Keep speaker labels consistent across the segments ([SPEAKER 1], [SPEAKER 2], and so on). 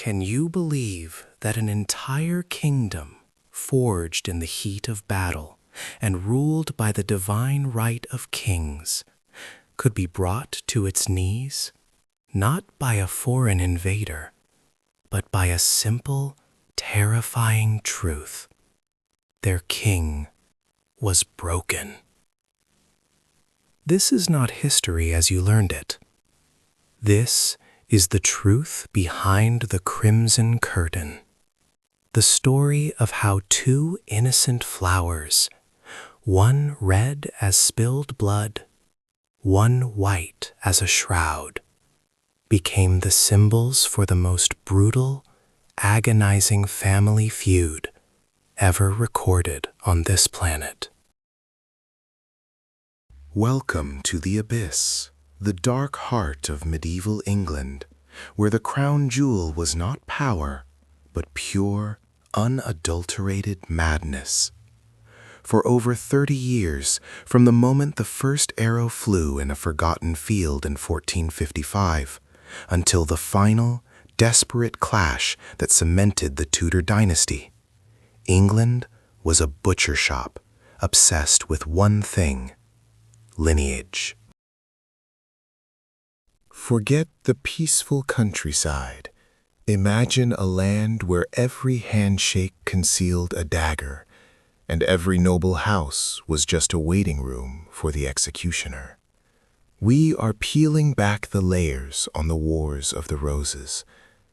[SPEAKER 1] Can you believe that an entire kingdom, forged in the heat of battle and ruled by the divine right of kings, could be brought to its knees, not by a foreign invader, but by a simple, terrifying truth? Their king was broken. This is not history as you learned it. This is the truth behind the crimson curtain. The story of how two innocent flowers, one red as spilled blood, one white as a shroud, became the symbols for the most brutal, agonizing family feud ever recorded on this planet.
[SPEAKER 2] Welcome to the Abyss, the dark heart of medieval England, where the crown jewel was not power, but pure, unadulterated madness. For over 30 years, from the moment the first arrow flew in a forgotten field in 1455, until the final, desperate clash that cemented the Tudor dynasty, England was a butcher shop, obsessed with one thing: lineage. Forget the peaceful countryside. Imagine a land where every handshake concealed a dagger, and every noble house was just a waiting room for the executioner. We are peeling back the layers on the Wars of the Roses,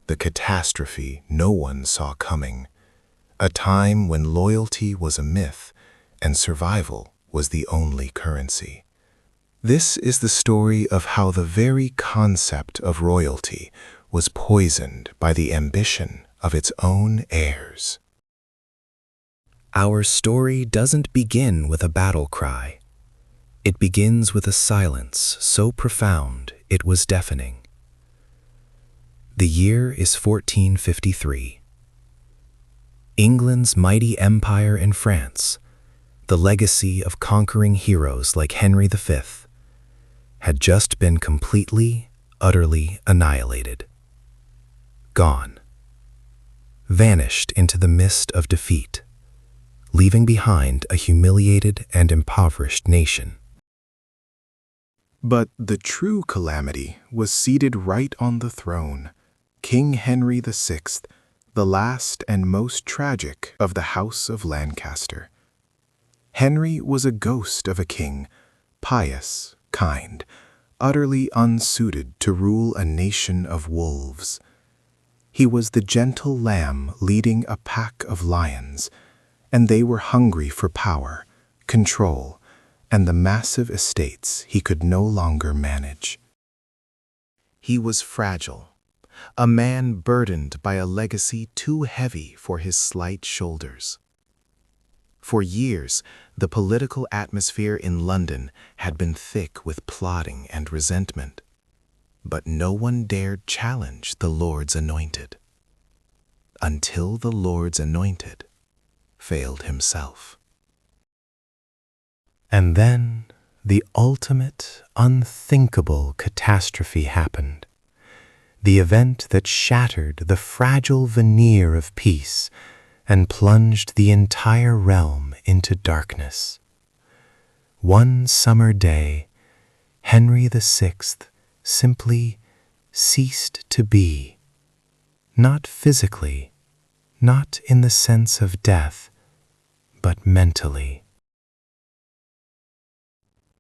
[SPEAKER 2] the catastrophe no one saw coming, a time when loyalty was a myth and survival was the only currency. This is the story of how the very concept of royalty was poisoned by the ambition of its own heirs.
[SPEAKER 1] Our story doesn't begin with a battle cry. It begins with a silence so profound it was deafening. The year is 1453. England's mighty empire in France, the legacy of conquering heroes like Henry V, had just been completely, utterly annihilated. Gone. Vanished into the mist of defeat, leaving behind a humiliated and impoverished nation.
[SPEAKER 2] But the true calamity was seated right on the throne, King Henry VI, the last and most tragic of the House of Lancaster. Henry was a ghost of a king, pious, kind, utterly unsuited to rule a nation of wolves. He was the gentle lamb leading a pack of lions, and they were hungry for power, control, and the massive estates he could no longer manage. He was fragile, a man burdened by a legacy too heavy for his slight shoulders. For years, the political atmosphere in London had been thick with plotting and resentment, but no one dared challenge the Lord's anointed, until the Lord's anointed failed himself.
[SPEAKER 1] And then the ultimate, unthinkable catastrophe happened. The event that shattered the fragile veneer of peace and plunged the entire realm into darkness. One summer day, Henry VI simply ceased to be, not physically, not in the sense of death, but mentally.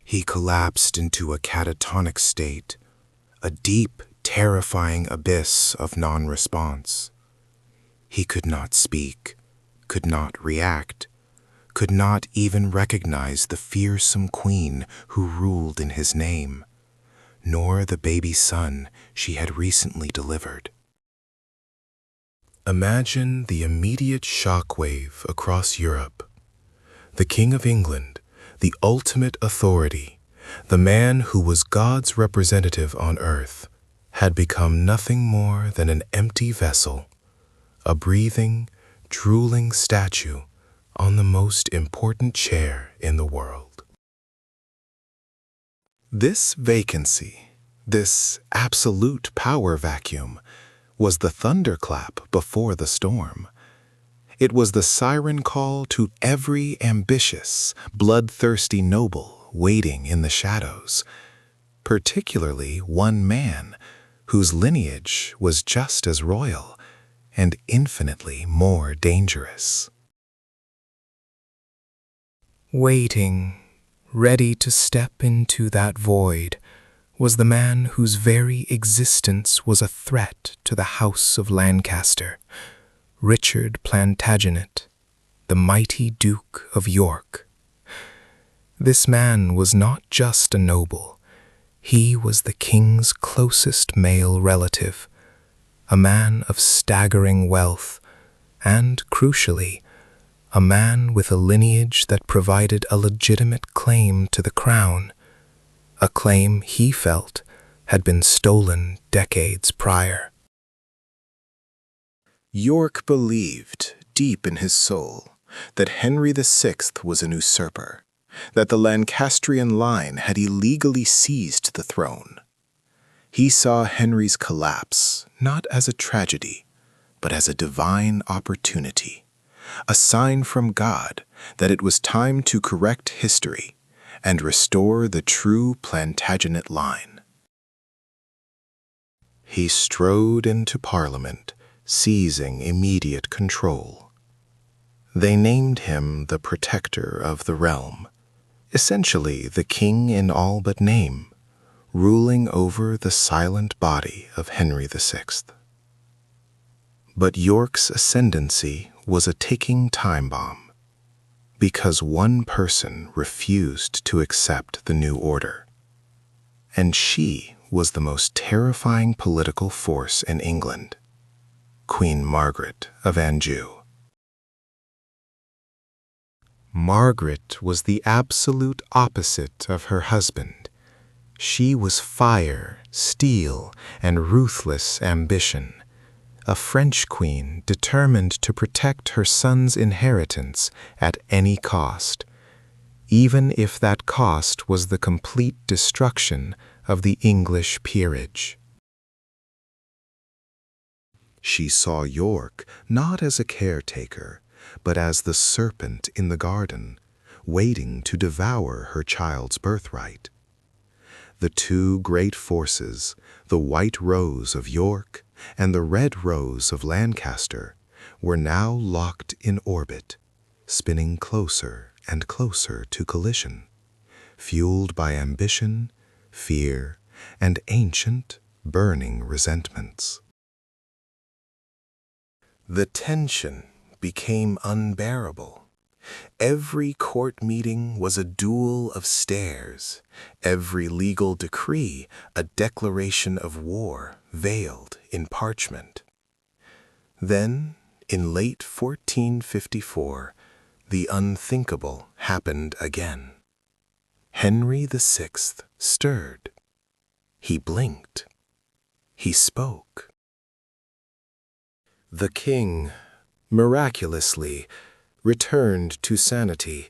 [SPEAKER 2] He collapsed into a catatonic state, a deep, terrifying abyss of non-response. He could not speak, could not react, could not even recognize the fearsome queen who ruled in his name, nor the baby son she had recently delivered. Imagine the immediate shockwave across Europe. The King of England, the ultimate authority, the man who was God's representative on earth, had become nothing more than an empty vessel, a breathing, drooling statue on the most important chair in the world. This vacancy, this absolute power vacuum, was the thunderclap before the storm. It was the siren call to every ambitious, bloodthirsty noble waiting in the shadows, particularly one man whose lineage was just as royal and infinitely more dangerous.
[SPEAKER 1] Waiting, ready to step into that void, was the man whose very existence was a threat to the House of Lancaster, Richard Plantagenet, the mighty Duke of York. This man was not just a noble, he was the king's closest male relative, a man of staggering wealth, and, crucially, a man with a lineage that provided a legitimate claim to the crown, a claim he felt had been stolen decades prior.
[SPEAKER 2] York believed, deep in his soul, that Henry VI was an usurper, that the Lancastrian line had illegally seized the throne. He saw Henry's collapse not as a tragedy, but as a divine opportunity, a sign from God that it was time to correct history and restore the true Plantagenet line. He strode into Parliament, seizing immediate control. They named him the protector of the realm, essentially the king in all but name, ruling over the silent body of Henry VI. But York's ascendancy was a ticking time bomb, because one person refused to accept the new order, and she was the most terrifying political force in England, Queen Margaret of Anjou. Margaret was the absolute opposite of her husband. She was fire, steel, and ruthless ambition, a French queen determined to protect her son's inheritance at any cost, even if that cost was the complete destruction of the English peerage. She saw York not as a caretaker, but as the serpent in the garden, waiting to devour her child's birthright. The two great forces, the white rose of York and the red rose of Lancaster, were now locked in orbit, spinning closer and closer to collision, fueled by ambition, fear, and ancient, burning resentments. The tension became unbearable. Every court meeting was a duel of stares, every legal decree a declaration of war veiled in parchment. Then, in late 1454, the unthinkable happened again. Henry VI stirred. He blinked. He spoke. The king, miraculously, returned to sanity,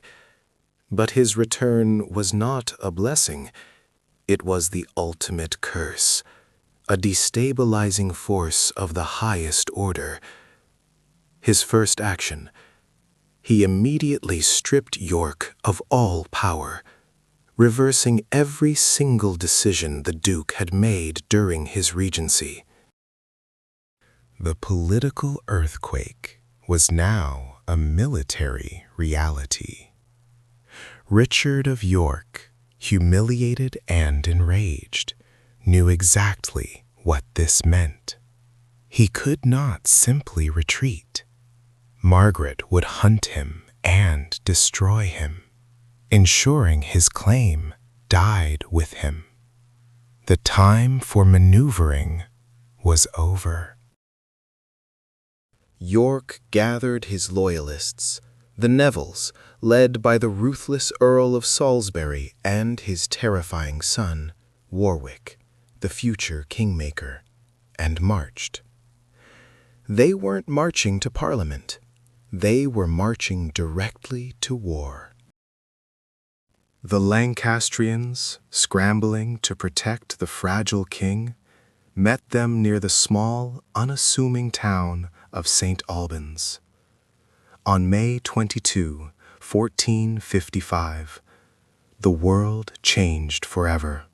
[SPEAKER 2] but his return was not a blessing. It was the ultimate curse, a destabilizing force of the highest order. His first action, he immediately stripped York of all power, reversing every single decision the Duke had made during his regency. The political earthquake was now a military reality. Richard of York, humiliated and enraged, knew exactly what this meant. He could not simply retreat. Margaret would hunt him and destroy him, ensuring his claim died with him. The time for maneuvering was over. York gathered his loyalists, the Nevilles, led by the ruthless Earl of Salisbury and his terrifying son, Warwick, the future kingmaker, and marched. They weren't marching to Parliament. They were marching directly to war. The Lancastrians, scrambling to protect the fragile king, met them near the small, unassuming town of St. Albans. On May 22, 1455, the world changed forever.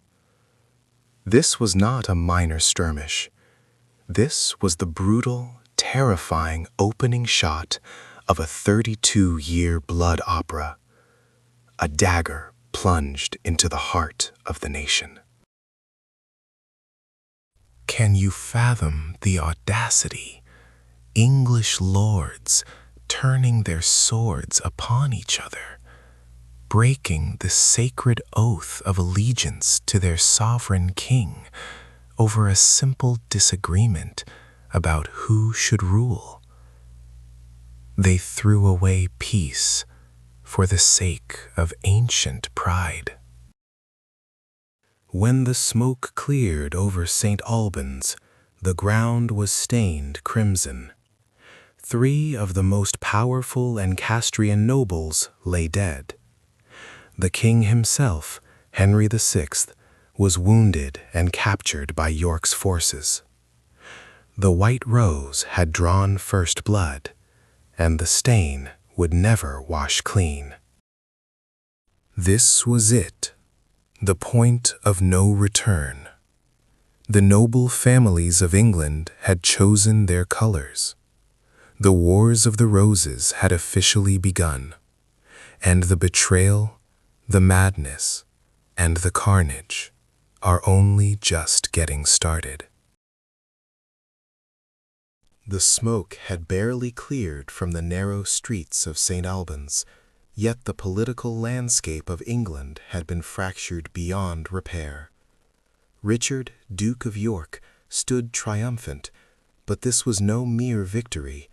[SPEAKER 2] This was not a minor skirmish. This was the brutal, terrifying opening shot of a 32-year blood opera, a dagger plunged into the heart of the nation. Can you fathom the audacity? English lords turning their swords upon each other, breaking the sacred oath of allegiance to their sovereign king over a simple disagreement about who should rule. They threw away peace for the sake of ancient pride. When the smoke cleared over St. Albans, the ground was stained crimson. 3 of the most powerful Lancastrian nobles lay dead. The king himself, Henry VI, was wounded and captured by York's forces. The White Rose had drawn first blood, and the stain would never wash clean. This was it, the point of no return. The noble families of England had chosen their colors. The Wars of the Roses had officially begun, and the betrayal, the madness, and the carnage are only just getting started. The smoke had barely cleared from the narrow streets of St. Albans, yet the political landscape of England had been fractured beyond repair. Richard, Duke of York, stood triumphant, but this was no mere victory.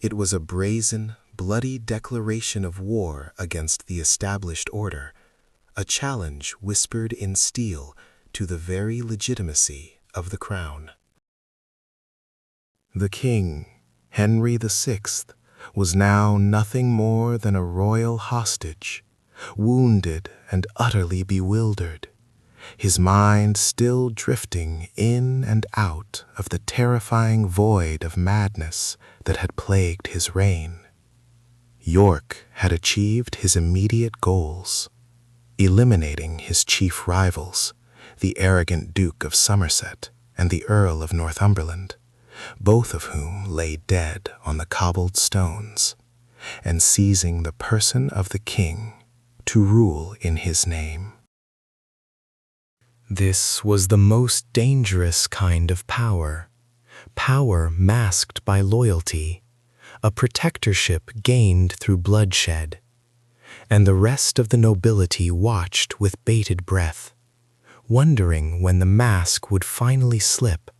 [SPEAKER 2] It was a brazen, bloody declaration of war against the established order, a challenge whispered in steel to the very legitimacy of the crown. The king, Henry VI, was now nothing more than a royal hostage, wounded and utterly bewildered, his mind still drifting in and out of the terrifying void of madness that had plagued his reign. York had achieved his immediate goals, eliminating his chief rivals, the arrogant Duke of Somerset and the Earl of Northumberland, both of whom lay dead on the cobbled stones, and seizing the person of the king to rule in his name. This was the most dangerous kind of power, power masked by loyalty, a protectorship gained through bloodshed, and the rest of the nobility watched with bated breath, wondering when the mask would finally slip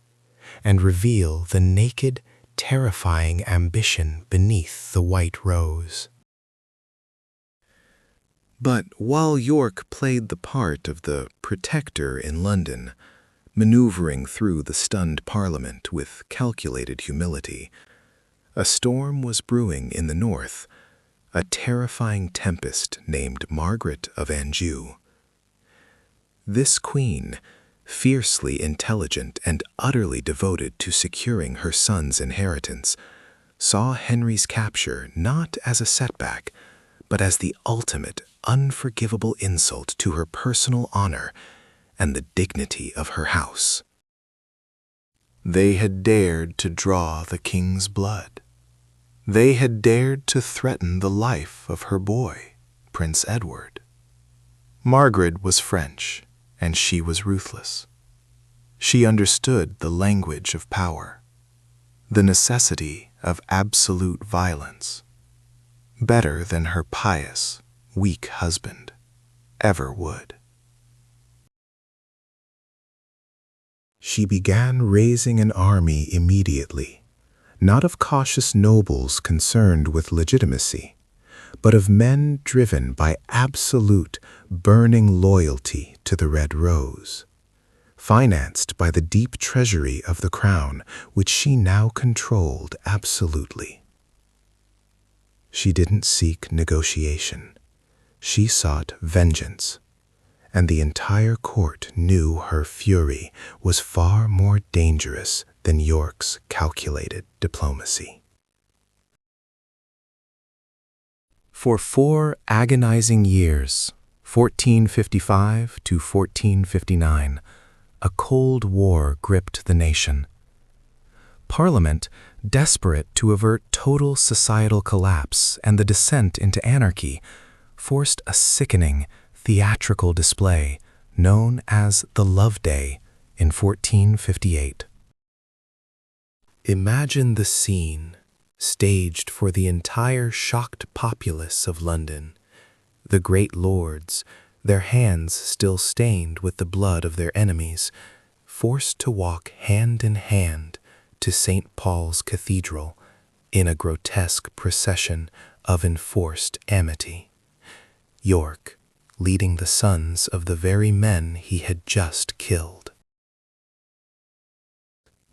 [SPEAKER 2] and reveal the naked, terrifying ambition beneath the white rose. But while York played the part of the protector in London, maneuvering through the stunned Parliament with calculated humility, a storm was brewing in the north, a terrifying tempest named Margaret of Anjou. This queen, fiercely intelligent and utterly devoted to securing her son's inheritance, saw Henry's capture not as a setback, but as the ultimate, unforgivable insult to her personal honor and the dignity of her house. They had dared to draw the king's blood. They had dared to threaten the life of her boy, Prince Edward. Margaret was French, and she was ruthless. She understood the language of power, the necessity of absolute violence, better than her pious, weak husband ever would. She began raising an army immediately, not of cautious nobles concerned with legitimacy, but of men driven by absolute, burning loyalty to the Red Rose, financed by the deep treasury of the crown, which she now controlled absolutely. She didn't seek negotiation. She sought vengeance, and the entire court knew her fury was far more dangerous than York's calculated diplomacy. For 4 agonizing years, 1455 to 1459, a cold war gripped the nation. Parliament, desperate to avert total societal collapse and the descent into anarchy, forced a sickening, theatrical display known as the Love Day in 1458. Imagine the scene, staged for the entire shocked populace of London. The great lords, their hands still stained with the blood of their enemies, forced to walk hand in hand to St. Paul's Cathedral in a grotesque procession of enforced amity. York leading the sons of the very men he had just killed.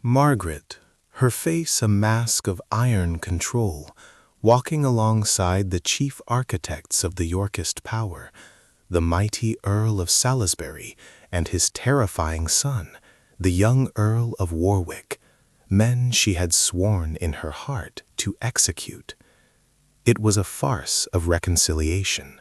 [SPEAKER 2] Margaret, her face a mask of iron control, walking alongside the chief architects of the Yorkist power, the mighty Earl of Salisbury and his terrifying son, the young Earl of Warwick, men she had sworn in her heart to execute. It was a farce of reconciliation,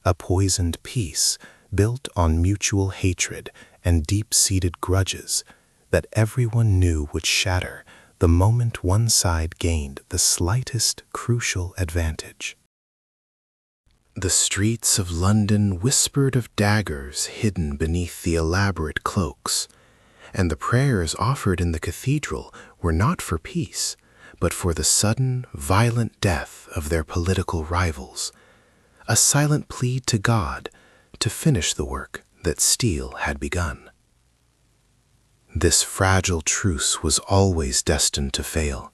[SPEAKER 2] a poisoned peace built on mutual hatred and deep-seated grudges that everyone knew would shatter the moment one side gained the slightest crucial advantage. The streets of London whispered of daggers hidden beneath the elaborate cloaks, and the prayers offered in the cathedral were not for peace, but for the sudden, violent death of their political rivals, a silent plea to God to finish the work that Steele had begun. This fragile truce was always destined to fail,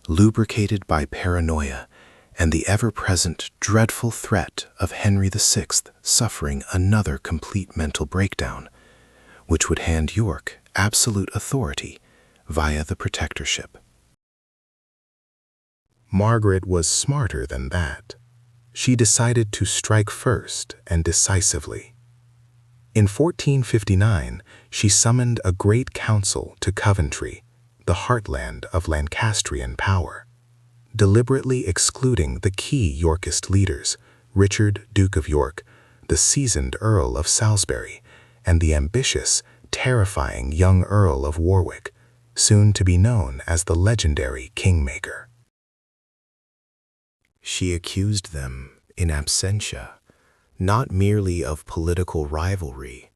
[SPEAKER 2] lubricated by paranoia and the ever-present dreadful threat of Henry VI suffering another complete mental breakdown, which would hand York absolute authority via the protectorship. Margaret was smarter than that. She decided to strike first and decisively. In 1459, she summoned a great council to Coventry, the heartland of Lancastrian power, deliberately excluding the key Yorkist leaders, Richard, Duke of York, the seasoned Earl of Salisbury, and the ambitious, terrifying young Earl of Warwick, soon to be known as the legendary Kingmaker. She accused them, in absentia, not merely of political rivalry,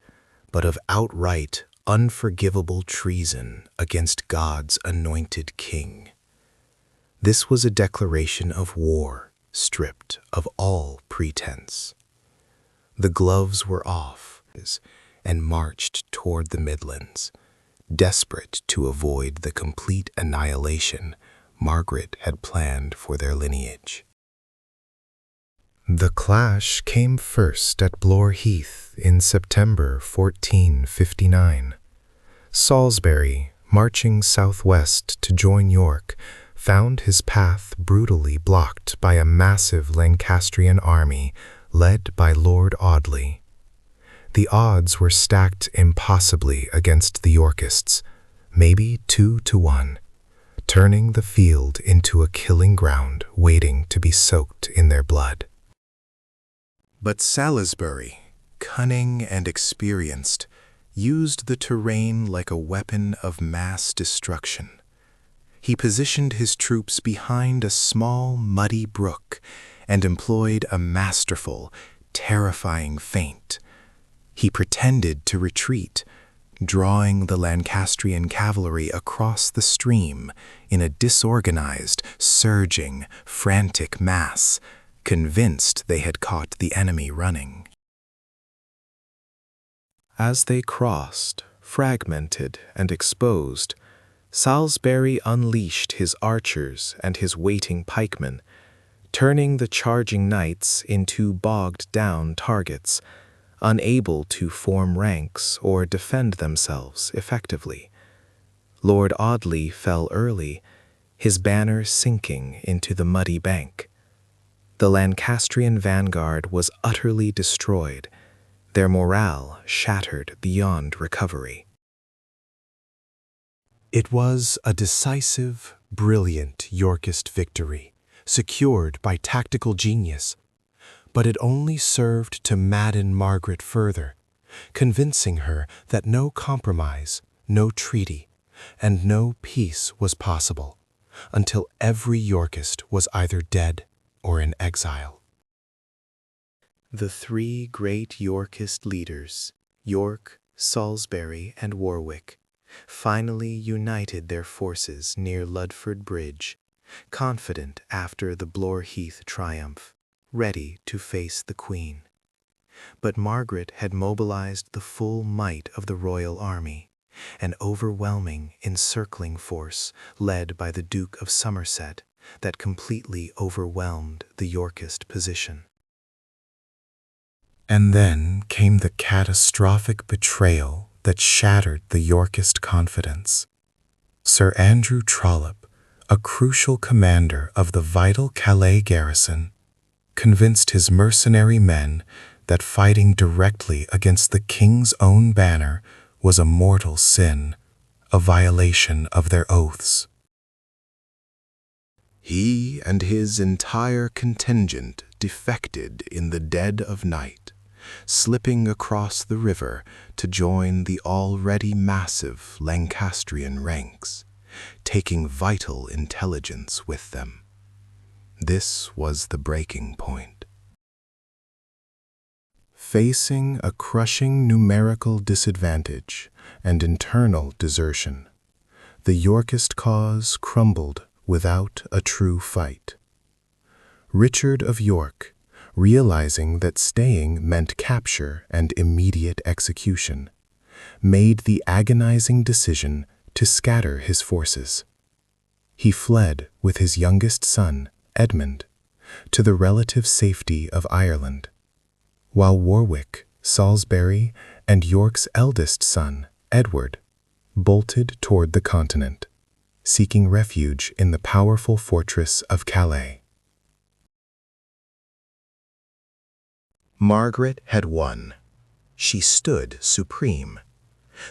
[SPEAKER 2] but of outright, unforgivable treason against God's anointed king. This was a declaration of war, stripped of all pretense. The gloves were off, and marched toward the Midlands, desperate to avoid the complete annihilation Margaret had planned for their lineage. The clash came first at Blore Heath in September 1459. Salisbury, marching southwest to join York, found his path brutally blocked by a massive Lancastrian army led by Lord Audley. The odds were stacked impossibly against the Yorkists, maybe 2 to 1, turning the field into a killing ground waiting to be soaked in their blood. But Salisbury, cunning and experienced, used the terrain like a weapon of mass destruction. He positioned his troops behind a small, muddy brook and employed a masterful, terrifying feint. He pretended to retreat, drawing the Lancastrian cavalry across the stream in a disorganized, surging, frantic mass, convinced they had caught the enemy running. As they crossed, fragmented and exposed, Salisbury unleashed his archers and his waiting pikemen, turning the charging knights into bogged-down targets, unable to form ranks or defend themselves effectively. Lord Audley fell early, his banner sinking into the muddy bank. The Lancastrian vanguard was utterly destroyed,
[SPEAKER 1] their morale shattered beyond recovery. It was a decisive, brilliant Yorkist victory, secured by tactical genius, but it only served to madden Margaret further, convincing her that no compromise, no treaty, and no peace was possible until every Yorkist was either dead or in exile. The three great Yorkist leaders, York, Salisbury, and Warwick, finally united their forces near Ludford Bridge, confident after the Blore-Heath triumph, ready to face the Queen. But Margaret had mobilized the full might of the royal army, an overwhelming, encircling force led by the Duke of Somerset that completely overwhelmed the Yorkist position. And then came the catastrophic betrayal that shattered the Yorkist confidence. Sir Andrew Trollope, a crucial commander of the vital Calais garrison, convinced his mercenary men that fighting directly against the king's own banner was a mortal sin, a violation of their oaths.
[SPEAKER 2] He and his entire contingent defected in the dead of night, slipping across the river to join the already massive Lancastrian ranks, taking vital intelligence with them. This was the breaking point. Facing a crushing numerical disadvantage and internal desertion, the Yorkist cause crumbled without a true fight. Richard of York, realizing that staying meant capture and immediate execution, made the agonizing decision to scatter his forces. He fled with his youngest son, Edmund, to the relative safety of Ireland, while Warwick, Salisbury, and York's eldest son, Edward, bolted toward the continent, seeking refuge in the powerful fortress of Calais. Margaret had won. She stood supreme.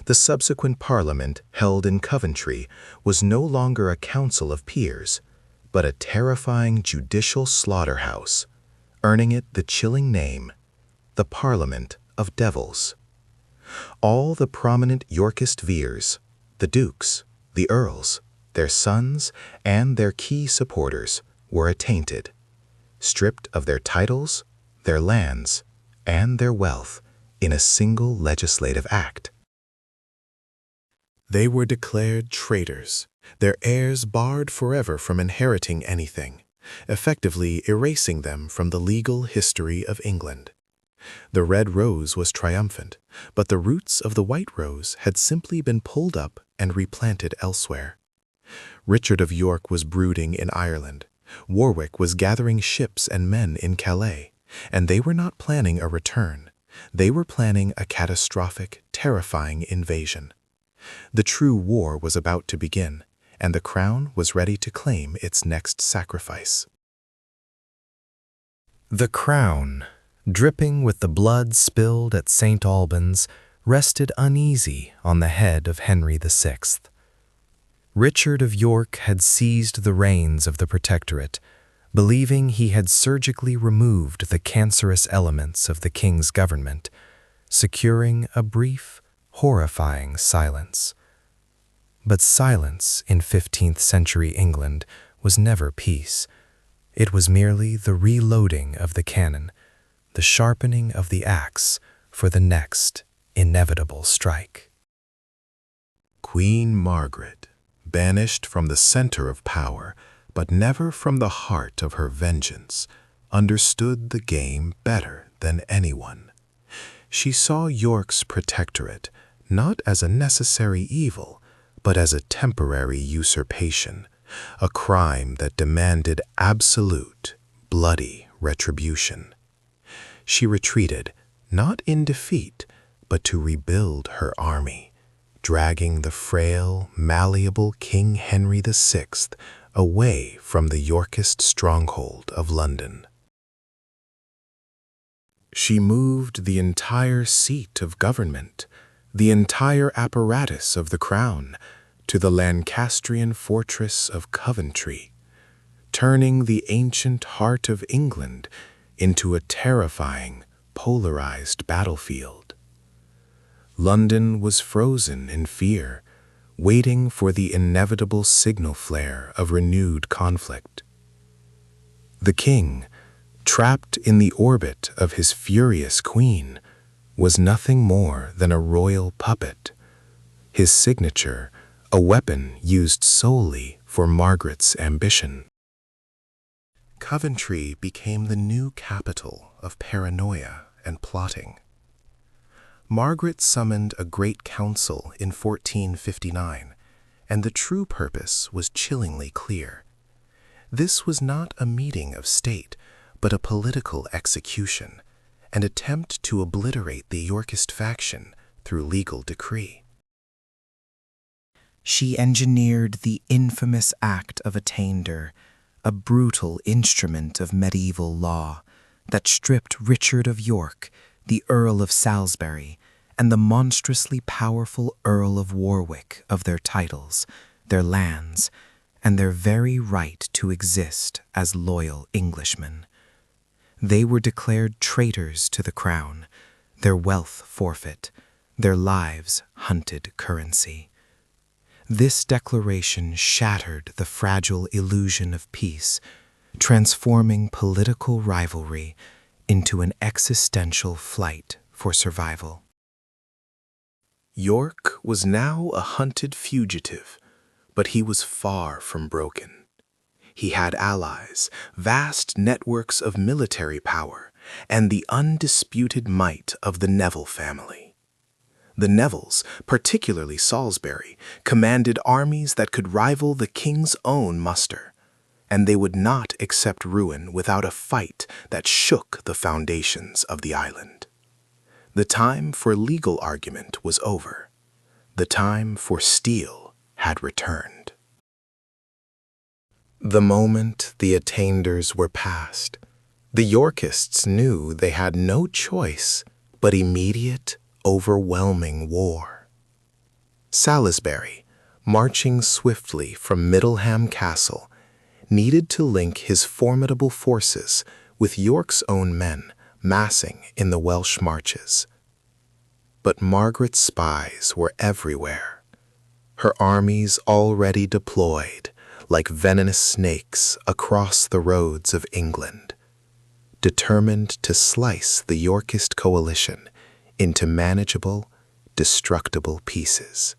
[SPEAKER 2] The subsequent Parliament, held in Coventry, was no longer a council of peers, but a terrifying judicial slaughterhouse, earning it the chilling name, the Parliament of Devils. All the prominent Yorkist Veers, the dukes, the earls, their sons, and their key supporters were attainted, stripped of their titles, their lands, and their wealth in a single legislative act. They were declared traitors, their heirs barred forever from inheriting anything, effectively erasing them from the legal history of England. The red rose was triumphant, but the roots of the white rose had simply been pulled up and replanted elsewhere. Richard of York was brooding in Ireland. Warwick was gathering ships and men in Calais, and they were not planning a return. They were planning a catastrophic, terrifying invasion. The true war was about to begin, and the crown was ready to claim its next sacrifice. The crown, dripping with the blood spilled at St. Albans, rested uneasy on the head of Henry VI. Richard of York had seized the reins of the Protectorate, believing he had surgically removed the cancerous elements of the king's government, securing a brief, horrifying silence. But silence in 15th century England was never peace. It was merely the reloading of the cannon, the sharpening of the axe for the next inevitable strike. Queen Margaret, banished from the center of power, but never from the heart of her vengeance, understood the game better than anyone. She saw York's protectorate not as a necessary evil, but as a temporary usurpation, a crime that demanded absolute, bloody retribution. She retreated, not in defeat, but to rebuild her army, dragging the frail, malleable King Henry VI away from the Yorkist stronghold of London. She moved the entire seat of government, the entire apparatus of the crown, to the Lancastrian fortress of Coventry, turning the ancient heart of England into a terrifying, polarized battlefield. London was frozen in fear, waiting for the inevitable signal flare of renewed conflict. The king, trapped in the orbit of his furious queen, was nothing more than a royal puppet, his signature a weapon used solely for Margaret's ambition. Coventry became the new capital of paranoia and plotting. Margaret summoned a great council in 1459, and the true purpose was chillingly clear. This was not a meeting of state, but a political execution, an attempt to obliterate the Yorkist faction through legal decree.
[SPEAKER 1] She engineered the infamous Act of Attainder, a brutal instrument of medieval law that stripped Richard of York, the Earl of Salisbury, and the monstrously powerful Earl of Warwick of their titles, their lands, and their very right to exist as loyal Englishmen. They were declared traitors to the crown, their wealth forfeit, their lives hunted currency. This declaration shattered the fragile illusion of peace, transforming political rivalry into an existential fight for survival.
[SPEAKER 2] York was now a hunted fugitive, but he was far from broken. He had allies, vast networks of military power, and the undisputed might of the Neville family. The Nevilles, particularly Salisbury, commanded armies that could rival the king's own muster, and they would not accept ruin without a fight that shook the foundations of the island. The time for legal argument was over. The time for steel had returned. The moment the attainders were passed, the Yorkists knew they had no choice but immediate, overwhelming war. Salisbury, marching swiftly from Middleham Castle, needed to link his formidable forces with York's own men massing in the Welsh marches. But Margaret's spies were everywhere, her armies already deployed like venomous snakes across the roads of England, determined to slice the Yorkist coalition into manageable, destructible pieces.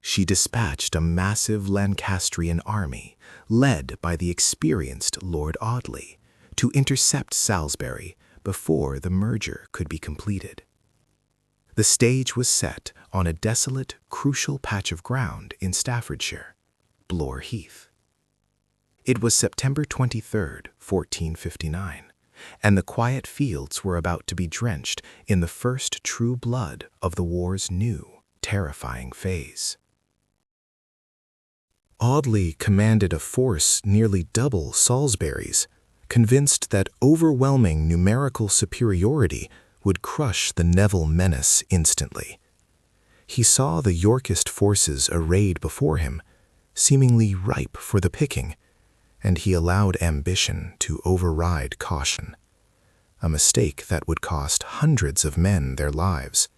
[SPEAKER 2] She dispatched a massive Lancastrian army, led by the experienced Lord Audley, to intercept Salisbury before the merger could be completed. The stage was set on a desolate, crucial patch of ground in Staffordshire, Blore Heath. It was September 23, 1459, and the quiet fields were about to be drenched in the first true blood of the war's new, terrifying phase. Audley commanded a force nearly double Salisbury's, convinced that overwhelming numerical superiority would crush the Neville menace instantly. He saw the Yorkist forces arrayed before him, seemingly ripe for the picking, and he allowed ambition to override caution, a mistake that would cost hundreds of men their lives,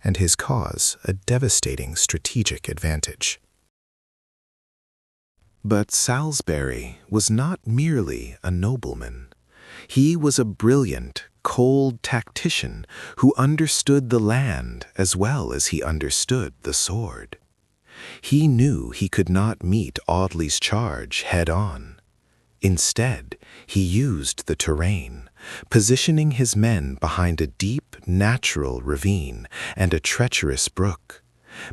[SPEAKER 2] and his cause a devastating strategic advantage. But Salisbury was not merely a nobleman. He was a brilliant, cold tactician who understood the land as well as he understood the sword. He knew he could not meet Audley's charge head-on. Instead, he used the terrain, positioning his men behind a deep, natural ravine and a treacherous brook,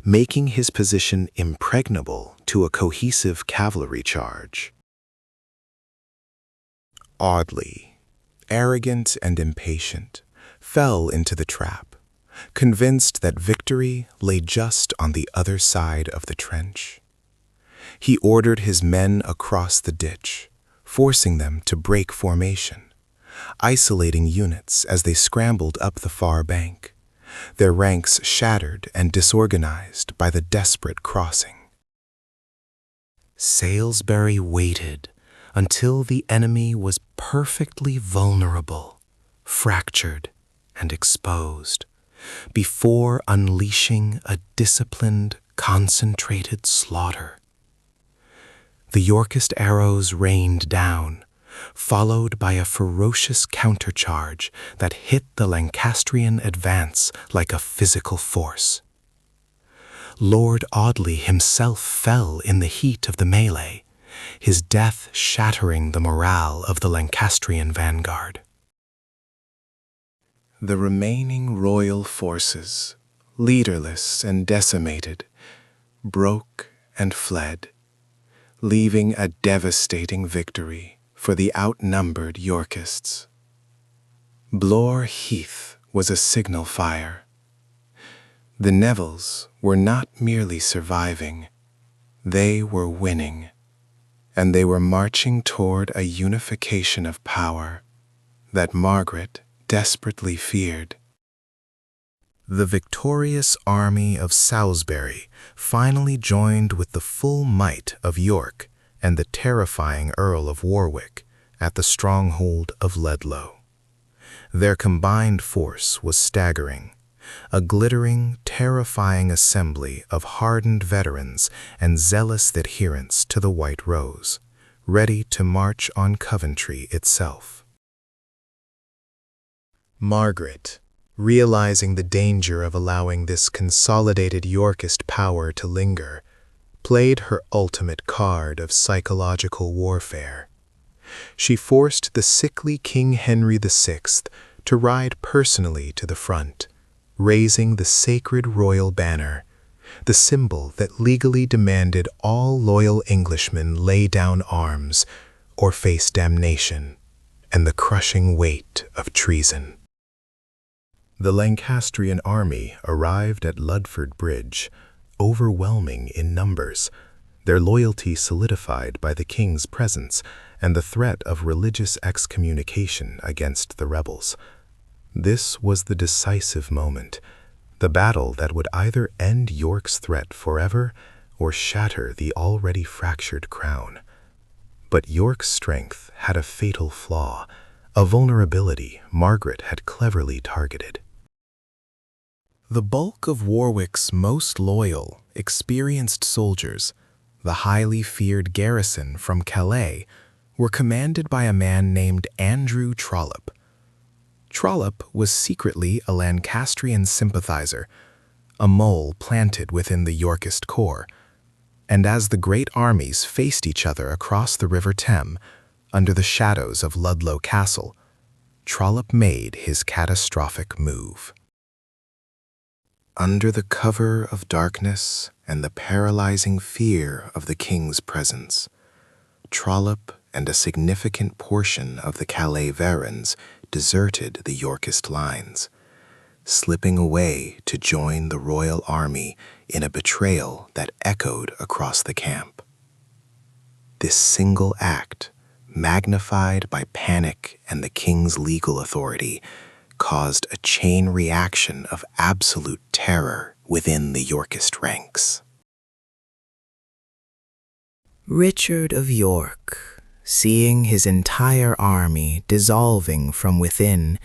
[SPEAKER 2] making his position impregnable to a cohesive cavalry charge. Audley, arrogant and impatient, fell into the trap, convinced that victory lay just on the other side of the trench. He ordered his men across the ditch, forcing them to break formation, isolating units as they scrambled up the far bank, their ranks shattered and disorganized by the desperate crossing.
[SPEAKER 1] Salisbury waited until the enemy was perfectly vulnerable, fractured, and exposed, before unleashing a disciplined, concentrated slaughter. The Yorkist arrows rained down, followed by a ferocious countercharge that hit the Lancastrian advance like a physical force. Lord Audley himself fell in the heat of the melee, his death shattering the morale of the Lancastrian vanguard.
[SPEAKER 2] The remaining royal forces, leaderless and decimated, broke and fled, leaving a devastating victory for the outnumbered Yorkists. Blore Heath was a signal fire. The Nevilles were not merely surviving, they were winning, and they were marching toward a unification of power that Margaret desperately feared. The victorious army of Salisbury finally joined with the full might of York and the terrifying Earl of Warwick at the stronghold of Ludlow. Their combined force was staggering, a glittering, terrifying assembly of hardened veterans and zealous adherents to the White Rose, ready to march on Coventry itself. Margaret, realizing the danger of allowing this consolidated Yorkist power to linger, played her ultimate card of psychological warfare. She forced the sickly King Henry VI to ride personally to the front, raising the sacred royal banner, the symbol that legally demanded all loyal Englishmen lay down arms or face damnation and the crushing weight of treason. The Lancastrian army arrived at Ludford Bridge, overwhelming in numbers, their loyalty solidified by the king's presence and the threat of religious excommunication against the rebels. This was the decisive moment, the battle that would either end York's threat forever or shatter the already fractured crown. But York's strength had a fatal flaw, a vulnerability Margaret had cleverly targeted. The bulk of Warwick's most loyal, experienced soldiers, the highly feared garrison from Calais, were commanded by a man named Andrew Trollope. Trollope was secretly a Lancastrian sympathizer, a mole planted within the Yorkist corps, and as the great armies faced each other across the River Thames, under the shadows of Ludlow Castle, Trollope made his catastrophic move. Under the cover of darkness and the paralyzing fear of the king's presence, Trollope and a significant portion of the Calais Varons deserted the Yorkist lines, slipping away to join the royal army in a betrayal that echoed across the camp. This single act, magnified by panic and the king's legal authority, caused a chain reaction of absolute terror within the Yorkist ranks.
[SPEAKER 1] Richard of York, seeing his entire army dissolving from within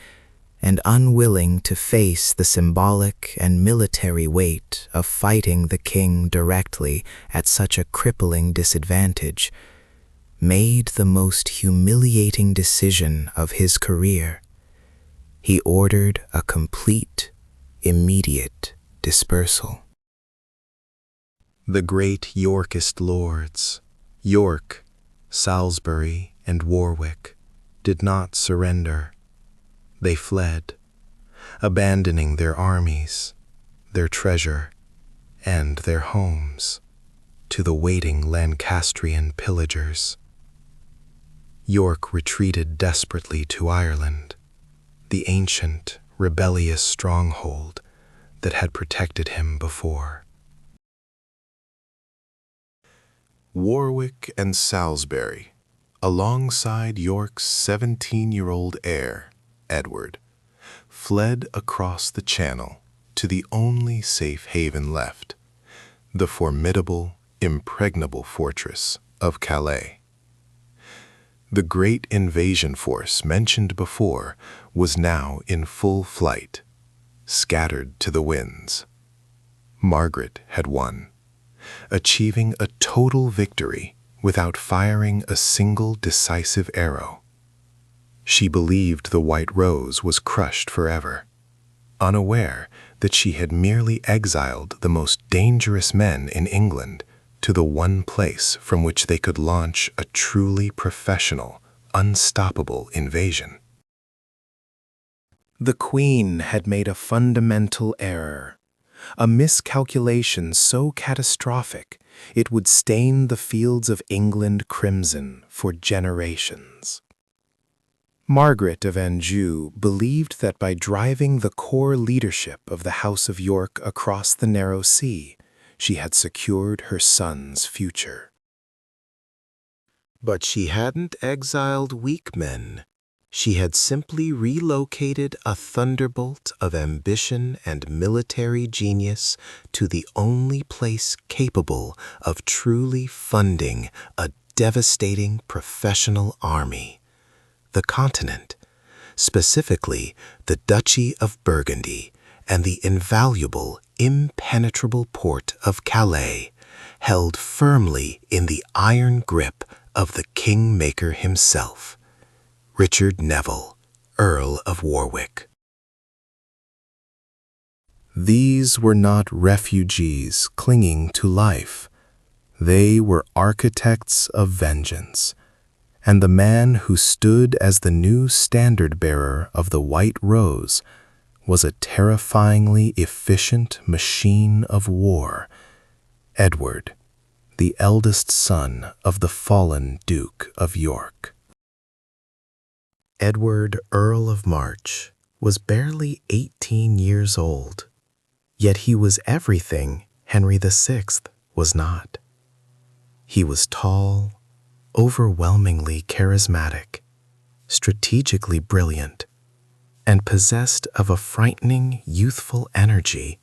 [SPEAKER 1] and unwilling to face the symbolic and military weight of fighting the king directly at such a crippling disadvantage, made the most humiliating decision of his career. He ordered a complete, immediate dispersal. The great Yorkist lords, York, Salisbury, and Warwick, did not surrender. They fled, abandoning their armies, their treasure, and their homes to the waiting Lancastrian pillagers. York retreated desperately to Ireland, the ancient, rebellious stronghold that had protected him before. Warwick and Salisbury,
[SPEAKER 2] alongside York's 17-year-old heir, Edward, fled across the Channel to the only safe haven left, the formidable, impregnable fortress of Calais. The great invasion force mentioned before was now in full flight, scattered to the winds. Margaret had won, achieving a total victory without firing a single decisive arrow. She believed the White Rose was crushed forever, unaware that she had merely exiled the most dangerous men in England to the one place from which they could launch a truly professional, unstoppable invasion.
[SPEAKER 1] The Queen had made a fundamental error, a miscalculation so catastrophic it would stain the fields of England crimson for generations. Margaret of Anjou believed that by driving the core leadership of the House of York across the narrow sea, she had secured her son's future. But she hadn't exiled weak men. She had simply relocated a thunderbolt of ambition and military genius to the only place capable of truly funding a devastating professional army: the continent, specifically the Duchy of Burgundy and the invaluable, impenetrable port of Calais, held firmly in the iron grip of the kingmaker himself, Richard Neville, Earl of Warwick. These were not refugees clinging to life. They were architects of vengeance, and the man who stood as the new standard-bearer of the White Rose was a terrifyingly efficient machine of war, Edward, the eldest son of the fallen Duke of York. Edward, Earl of March, was barely 18 years old, yet he was everything Henry VI was not. He was tall, overwhelmingly charismatic, strategically brilliant, and possessed of a frightening youthful energy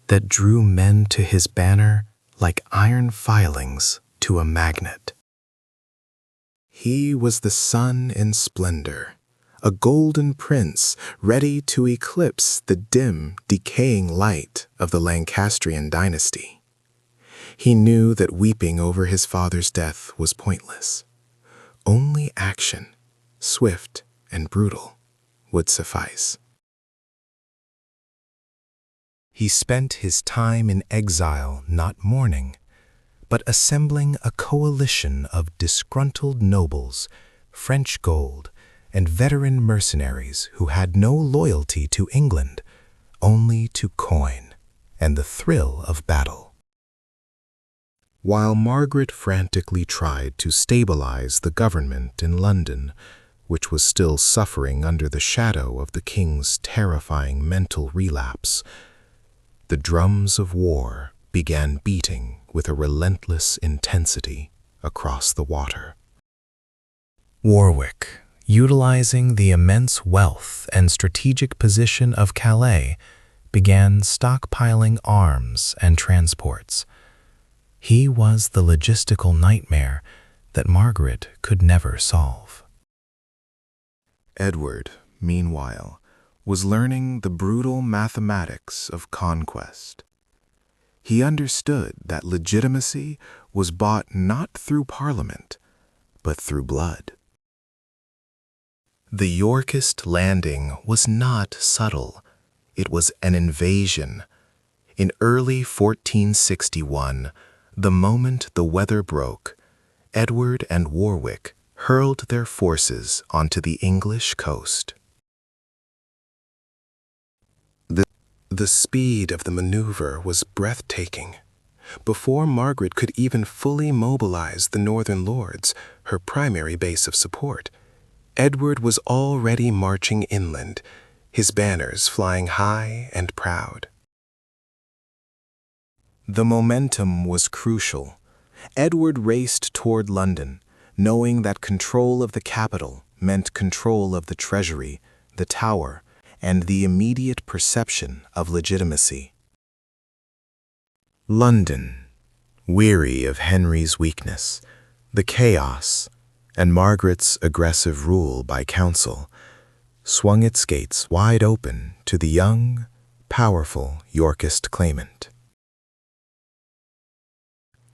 [SPEAKER 1] that drew men to his banner like iron filings to a magnet. He was the sun in splendor, a golden prince ready to eclipse the dim, decaying light of the Lancastrian dynasty. He knew that weeping over his father's death was pointless. Only action, swift and brutal, would suffice. He spent his time in exile not mourning, but assembling a coalition of disgruntled nobles, French gold, and veteran mercenaries who had no loyalty to England, only to coin and the thrill of battle. While Margaret frantically tried to stabilize the government in London, which was still suffering under the shadow of the king's terrifying mental relapse, the drums of war began beating with a relentless intensity across the water. Warwick, utilizing the immense wealth and strategic position of Calais, began stockpiling arms and transports. He was the logistical nightmare that Margaret could never solve. Edward, meanwhile, was learning the brutal mathematics of conquest. He understood that legitimacy was bought not through Parliament, but through blood. The Yorkist landing was not subtle. It was an invasion. In early 1461, the moment the weather broke, Edward and Warwick hurled their forces onto the English coast. The speed of the maneuver was breathtaking. Before Margaret could even fully mobilize the Northern Lords, her primary base of support, Edward was already marching inland, his banners flying high and proud. The momentum was crucial. Edward raced toward London,
[SPEAKER 2] knowing that control of the capital meant control of the treasury, the tower, and the immediate perception of legitimacy. London, weary of Henry's weakness, the chaos, and Margaret's aggressive rule by council, swung its gates wide open to the young, powerful Yorkist claimant.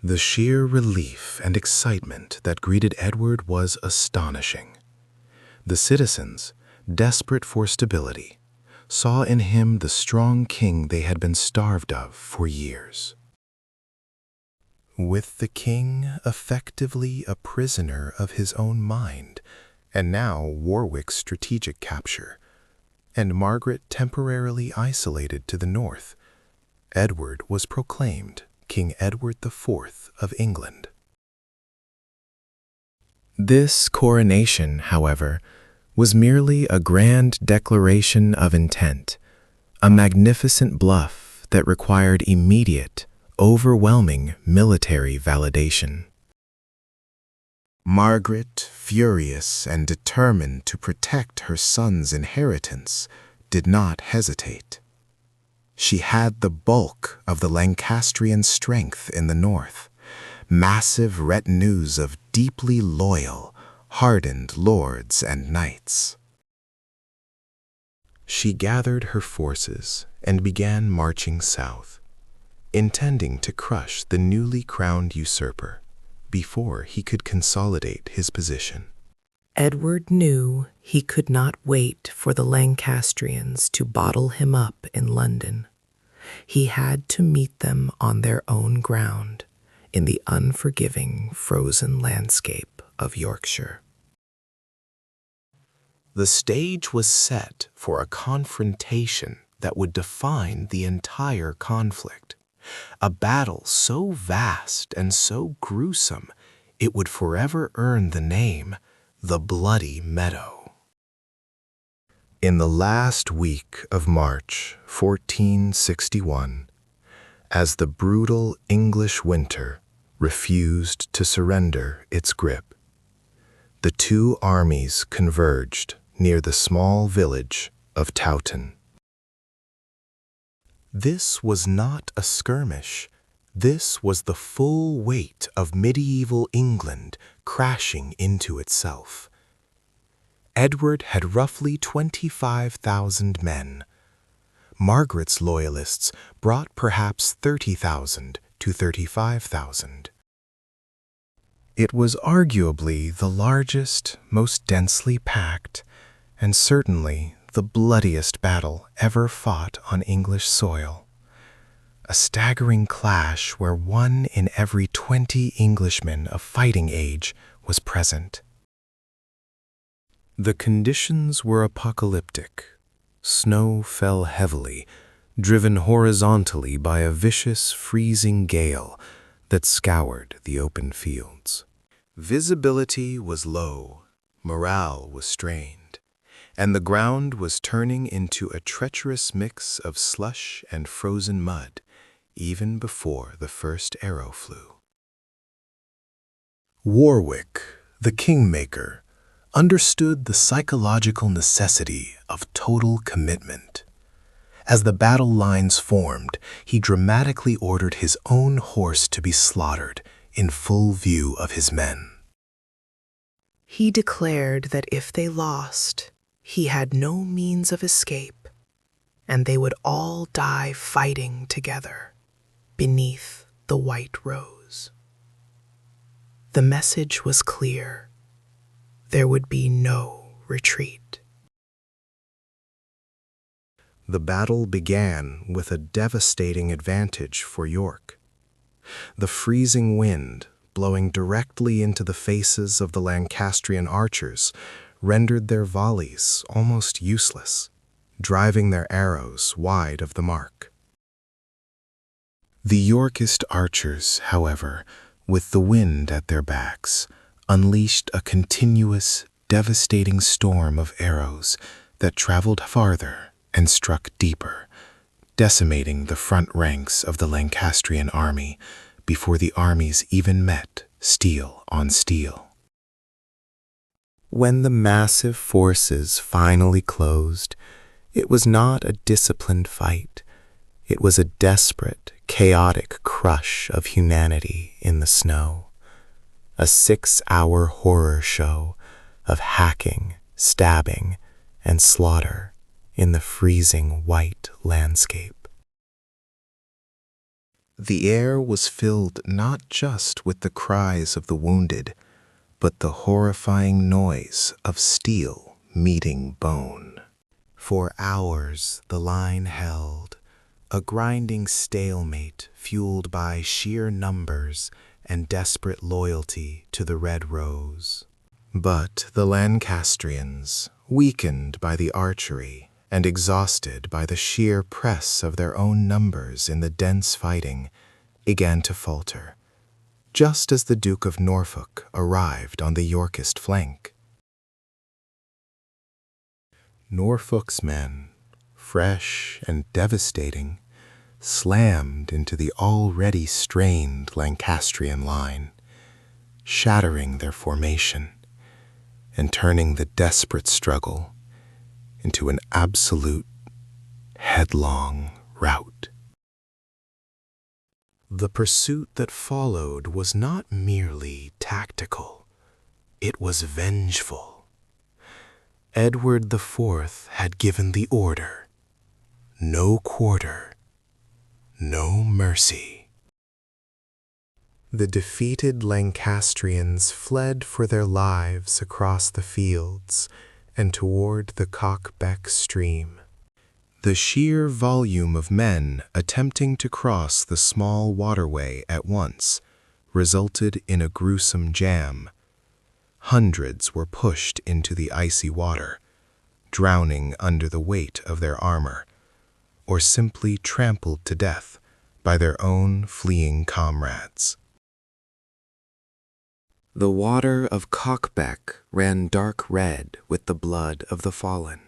[SPEAKER 2] The sheer relief and excitement that greeted Edward was astonishing. The citizens, desperate for stability, saw in him the strong king they had been starved of for years. With the king effectively a prisoner of his own mind, and now Warwick's strategic capture, and Margaret temporarily isolated to the north, Edward was proclaimed King Edward IV of England. This coronation, however, was merely a grand declaration of intent, a magnificent bluff that required immediate, overwhelming military validation. Margaret, furious and determined to protect her son's inheritance, did not hesitate. She had the bulk of the Lancastrian strength in the north, massive retinues of deeply loyal, hardened lords and knights. She gathered her forces and began marching south, intending to crush the newly crowned usurper before he could consolidate his position.
[SPEAKER 1] Edward knew he could not wait for the Lancastrians to bottle him up in London. He had to meet them on their own ground, in the unforgiving, frozen landscape of Yorkshire.
[SPEAKER 2] The stage was set for a confrontation that would define the entire conflict, a battle so vast and so gruesome it would forever earn the name the Bloody Meadow. In the last week of March 1461, as the brutal English winter refused to surrender its grip, the two armies converged near the small village of Towton. This was not a skirmish. This was the full weight of medieval England crashing into itself. Edward had roughly 25,000 men. Margaret's loyalists brought perhaps 30,000 to 35,000. It was arguably the largest, most densely packed, and certainly the bloodiest battle ever fought on English soil. A staggering clash where 1 in every 20 Englishmen of fighting age was present. The conditions were apocalyptic. Snow fell heavily, driven horizontally by a vicious, freezing gale that scoured the open fields. Visibility was low, morale was strained, and the ground was turning into a treacherous mix of slush and frozen mud even before the first arrow flew. Warwick, the kingmaker, understood the psychological necessity of total commitment. As the battle lines formed, he dramatically ordered his own horse to be slaughtered in full view of his men.
[SPEAKER 1] He declared that if they lost, he had no means of escape, and they would all die fighting together beneath the white rose. The message was clear. There would be no retreat.
[SPEAKER 2] The battle began with a devastating advantage for York. The freezing wind, blowing directly into the faces of the Lancastrian archers, rendered their volleys almost useless, driving their arrows wide of the mark. The Yorkist archers, however, with the wind at their backs, unleashed a continuous, devastating storm of arrows that traveled farther and struck deeper, decimating the front ranks of the Lancastrian army before the armies even met steel on steel.
[SPEAKER 1] When the massive forces finally closed, it was not a disciplined fight. It was a desperate, chaotic crush of humanity in the snow. A 6-hour horror show of hacking, stabbing, and slaughter in the freezing white landscape.
[SPEAKER 2] The air was filled not just with the cries of the wounded, but the horrifying noise of steel meeting bone.
[SPEAKER 1] For hours the line held, a grinding stalemate fueled by sheer numbers and desperate loyalty to the Red Rose.
[SPEAKER 2] But the Lancastrians, weakened by the archery and exhausted by the sheer press of their own numbers in the dense fighting, began to falter, just as the Duke of Norfolk arrived on the Yorkist flank. Norfolk's men, fresh and devastating, slammed into the already strained Lancastrian line, shattering their formation and turning the desperate struggle into an absolute, headlong rout.
[SPEAKER 1] The pursuit that followed was not merely tactical, it was vengeful. Edward IV had given the order: no quarter, no mercy. The defeated Lancastrians fled for their lives across the fields and toward the Cockbeck stream.
[SPEAKER 2] The sheer volume of men attempting to cross the small waterway at once resulted in a gruesome jam. Hundreds were pushed into the icy water, drowning under the weight of their armor, or simply trampled to death by their own fleeing comrades.
[SPEAKER 1] The water of Cockbeck ran dark red with the blood of the fallen,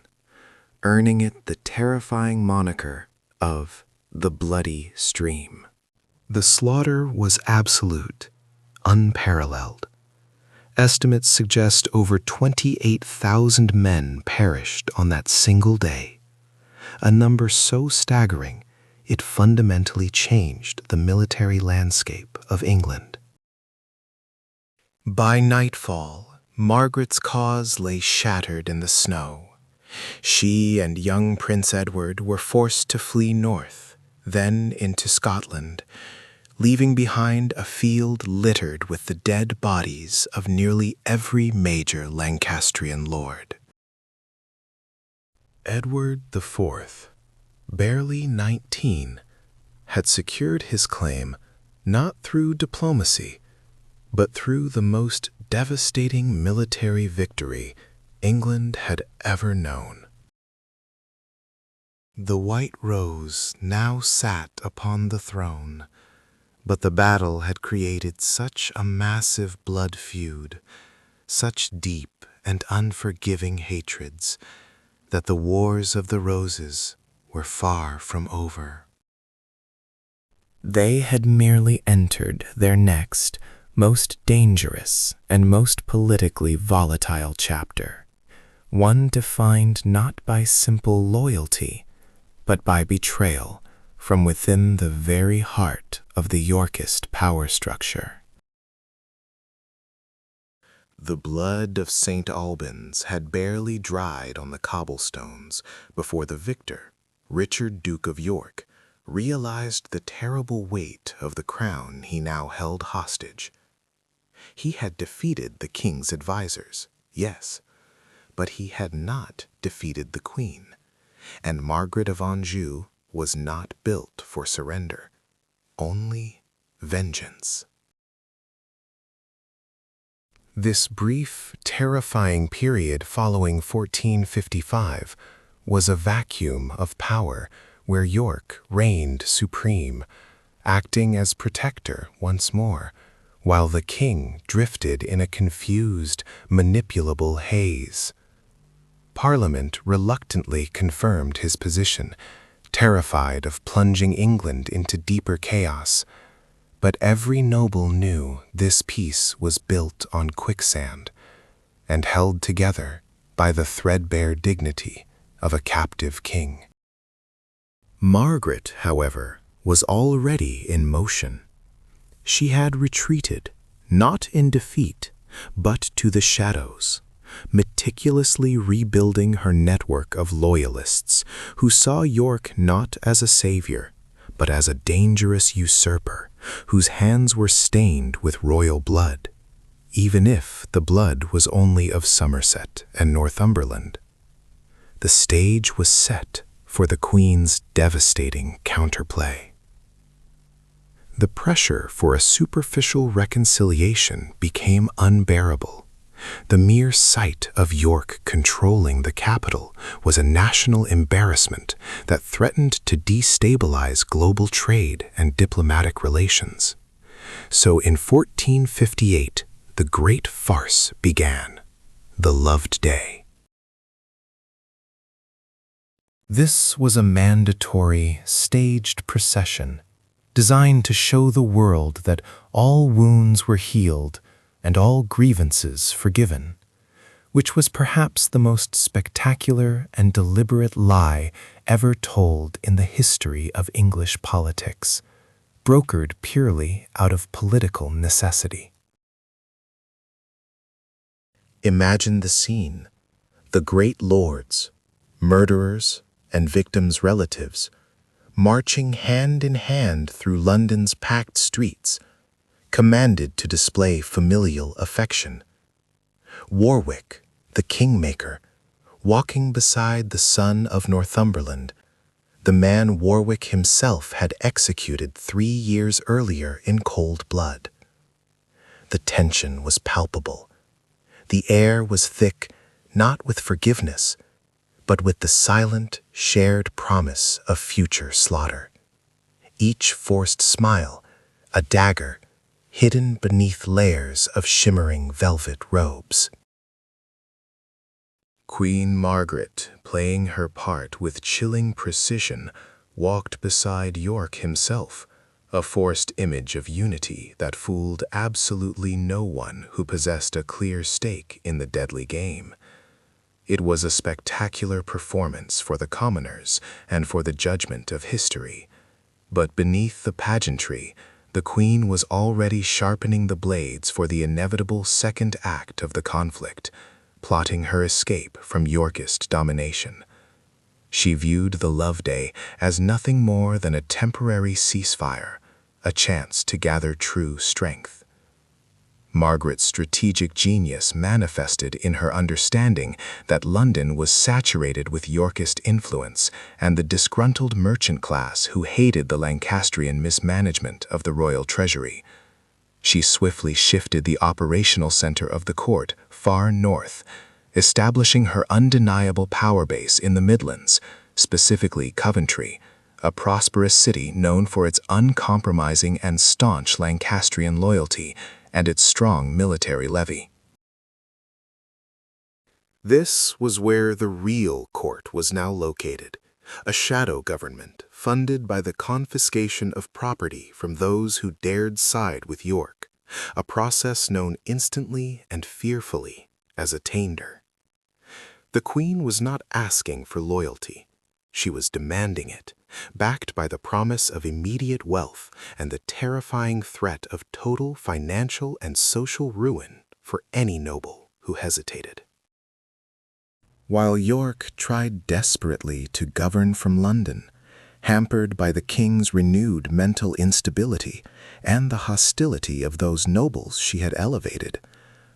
[SPEAKER 1] earning it the terrifying moniker of the Bloody Stream.
[SPEAKER 2] The slaughter was absolute, unparalleled. Estimates suggest over 28,000 men perished on that single day, a number so staggering it fundamentally changed the military landscape of England. By nightfall, Margaret's cause lay shattered in the snow. She and young Prince Edward were forced to flee north, then into Scotland, leaving behind a field littered with the dead bodies of nearly every major Lancastrian lord. Edward IV, barely 19, had secured his claim not through diplomacy, but through the most devastating military victory England had ever known. The White Rose now sat upon the throne, but the battle had created such a massive blood feud, such deep and unforgiving hatreds, that the Wars of the Roses were far from over.
[SPEAKER 1] They had merely entered their next, most dangerous and most politically volatile chapter, one defined not by simple loyalty, but by betrayal from within the very heart of the Yorkist power structure.
[SPEAKER 2] The blood of St. Albans had barely dried on the cobblestones before the victor, Richard, Duke of York, realized the terrible weight of the crown he now held hostage. He had defeated the king's advisors, yes, but he had not defeated the queen, and Margaret of Anjou was not built for surrender, only vengeance. This brief, terrifying period following 1455 was a vacuum of power where York reigned supreme, acting as protector once more, while the king drifted in a confused, manipulable haze. Parliament reluctantly confirmed his position, terrified of plunging England into deeper chaos. But every noble knew this peace was built on quicksand, and held together by the threadbare dignity of a captive king. Margaret, however, was already in motion. She had retreated, not in defeat, but to the shadows, meticulously rebuilding her network of loyalists who saw York not as a savior, but as a dangerous usurper whose hands were stained with royal blood, even if the blood was only of Somerset and Northumberland. The stage was set for the Queen's devastating counterplay. The pressure for a superficial reconciliation became unbearable. The mere sight of York controlling the capital was a national embarrassment that threatened to destabilize global trade and diplomatic relations. So in 1458, the great farce began, the Loved Day. This was a mandatory, staged procession designed to show the world that all wounds were healed and all grievances forgiven, which was perhaps the most spectacular and deliberate lie ever told in the history of English politics, brokered purely out of political necessity. Imagine the scene. The great lords, murderers, and victims' relatives, marching hand in hand through London's packed streets, commanded to display familial affection. Warwick, the kingmaker, walking beside the son of Northumberland, the man Warwick himself had executed 3 years earlier in cold blood. The tension was palpable. The air was thick, not with forgiveness, but with the silent, shared promise of future slaughter. Each forced smile, a dagger, hidden beneath layers of shimmering velvet robes. Queen Margaret, playing her part with chilling precision, walked beside York himself, a forced image of unity that fooled absolutely no one who possessed a clear stake in the deadly game. It was a spectacular performance for the commoners and for the judgment of history. But beneath the pageantry, the Queen was already sharpening the blades for the inevitable second act of the conflict, plotting her escape from Yorkist domination. She viewed the Love Day as nothing more than a temporary ceasefire, a chance to gather true strength. Margaret's strategic genius manifested in her understanding that London was saturated with Yorkist influence and the disgruntled merchant class who hated the Lancastrian mismanagement of the royal treasury. She swiftly shifted the operational center of the court far north, establishing her undeniable power base in the Midlands, specifically Coventry, a prosperous city known for its uncompromising and staunch Lancastrian loyalty and its strong military levy. This was where the real court was now located, a shadow government funded by the confiscation of property from those who dared side with York, a process known instantly and fearfully as attainder. The Queen was not asking for loyalty. She was demanding it, backed by the promise of immediate wealth and the terrifying threat of total financial and social ruin for any noble who hesitated. While York tried desperately to govern from London, hampered by the king's renewed mental instability and the hostility of those nobles she had elevated,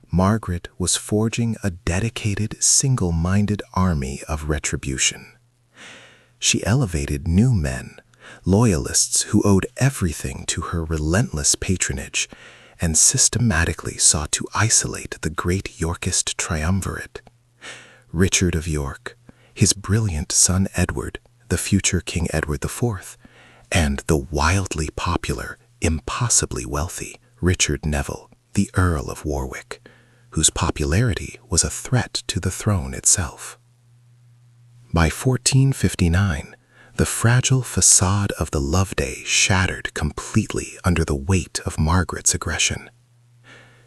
[SPEAKER 2] Margaret was forging a dedicated, single-minded army of retribution. She elevated new men, loyalists who owed everything to her relentless patronage, and systematically sought to isolate the great Yorkist triumvirate. Richard of York, his brilliant son Edward, the future King Edward IV, and the wildly popular, impossibly wealthy Richard Neville, the Earl of Warwick, whose popularity was a threat to the throne itself. By 1459, the fragile facade of the Love Day shattered completely under the weight of Margaret's aggression.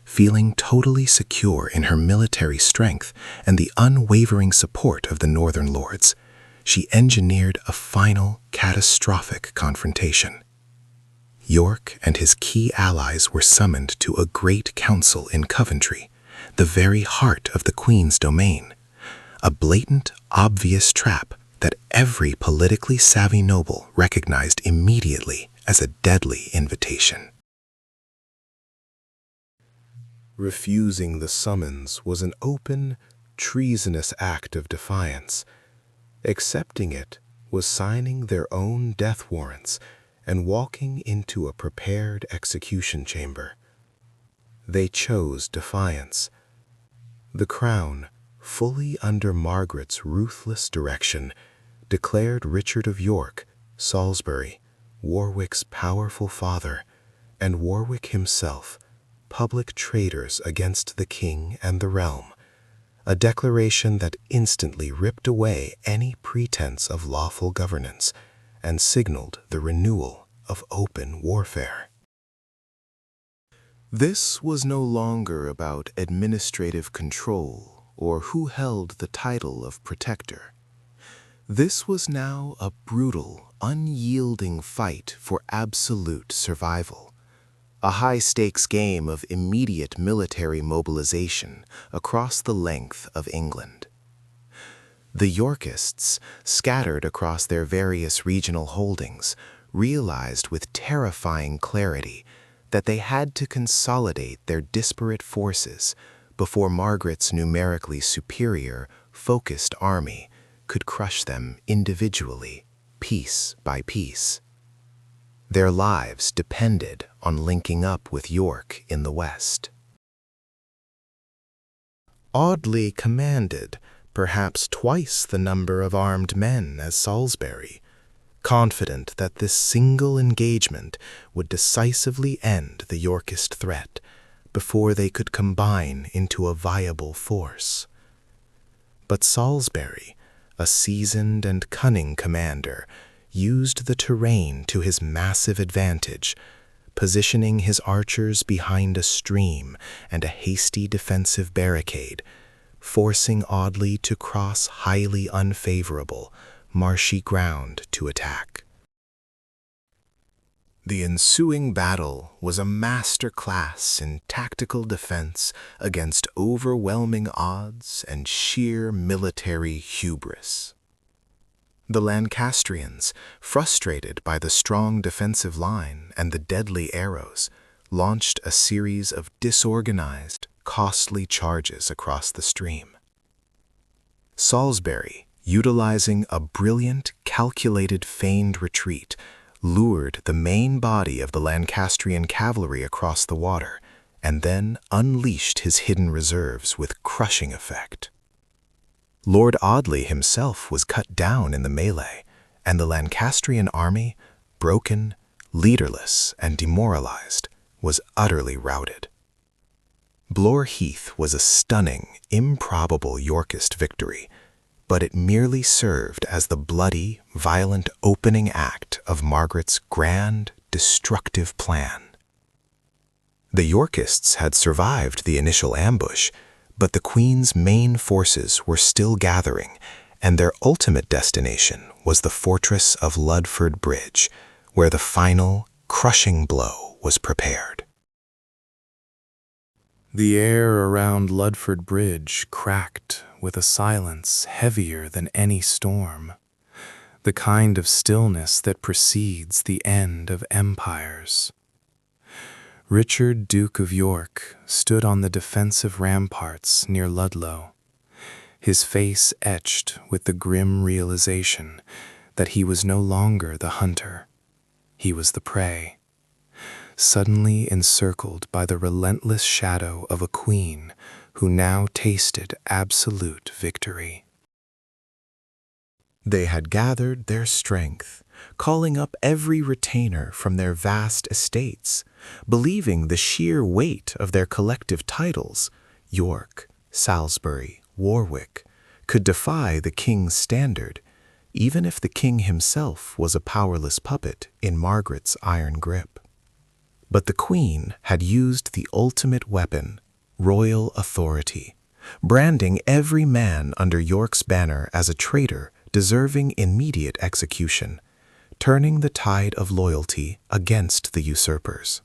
[SPEAKER 2] feeling totally secure in her military strength and the unwavering support of the northern lords, she engineered a final, catastrophic confrontation. York and his key allies were summoned to a great council in Coventry, the very heart of the Queen's domain, a blatant, obvious trap that every politically savvy noble recognized immediately as a deadly invitation. Refusing the summons was an open, treasonous act of defiance. Accepting it was signing their own death warrants and walking into a prepared execution chamber. They chose defiance. The Crown, fully under Margaret's ruthless direction, declared Richard of York, Salisbury, Warwick's powerful father, and Warwick himself public traitors against the king and the realm, a declaration that instantly ripped away any pretense of lawful governance and signaled the renewal of open warfare. This was no longer about administrative control or who held the title of protector. This was now a brutal, unyielding fight for absolute survival, a high-stakes game of immediate military mobilization across the length of England. The Yorkists, scattered across their various regional holdings, realized with terrifying clarity that they had to consolidate their disparate forces before Margaret's numerically superior, focused army could crush them individually, piece by piece. Their lives depended on linking up with York in the west. Audley commanded perhaps twice the number of armed men as Salisbury, confident that this single engagement would decisively end the Yorkist threat before they could combine into a viable force. But Salisbury, a seasoned and cunning commander, used the terrain to his massive advantage, positioning his archers behind a stream and a hasty defensive barricade, forcing Audley to cross highly unfavorable, marshy ground to attack. The ensuing battle was a master class in tactical defense against overwhelming odds and sheer military hubris. The Lancastrians, frustrated by the strong defensive line and the deadly arrows, launched a series of disorganized, costly charges across the stream. Salisbury, utilizing a brilliant, calculated feigned retreat, lured the main body of the Lancastrian cavalry across the water, and then unleashed his hidden reserves with crushing effect. Lord Audley himself was cut down in the melee, and the Lancastrian army, broken, leaderless, and demoralized, was utterly routed. Blore Heath was a stunning, improbable Yorkist victory, but it merely served as the bloody, violent opening act of Margaret's grand, destructive plan. The Yorkists had survived the initial ambush, but the Queen's main forces were still gathering, and their ultimate destination was the fortress of Ludford Bridge, where the final, crushing blow was prepared. The air around Ludford Bridge cracked with a silence heavier than any storm, the kind of stillness that precedes the end of empires. Richard, Duke of York, stood on the defensive ramparts near Ludlow, his face etched with the grim realization that he was no longer the hunter, he was the prey, suddenly encircled by the relentless shadow of a queen who now tasted absolute victory. They had gathered their strength, calling up every retainer from their vast estates, believing the sheer weight of their collective titles, York, Salisbury, Warwick, could defy the king's standard, even if the king himself was a powerless puppet in Margaret's iron grip. But the Queen had used the ultimate weapon, royal authority, branding every man under York's banner as a traitor deserving immediate execution, turning the tide of loyalty against the usurpers.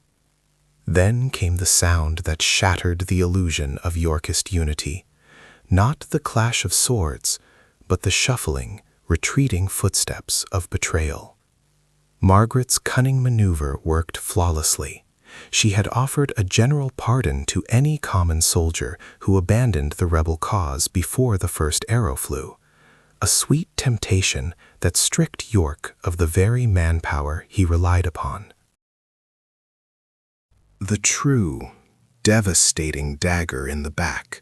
[SPEAKER 2] Then came the sound that shattered the illusion of Yorkist unity, not the clash of swords, but the shuffling, retreating footsteps of betrayal. Margaret's cunning maneuver worked flawlessly. She had offered a general pardon to any common soldier who abandoned the rebel cause before the first arrow flew, a sweet temptation that stripped York of the very manpower he relied upon. The true, devastating dagger in the back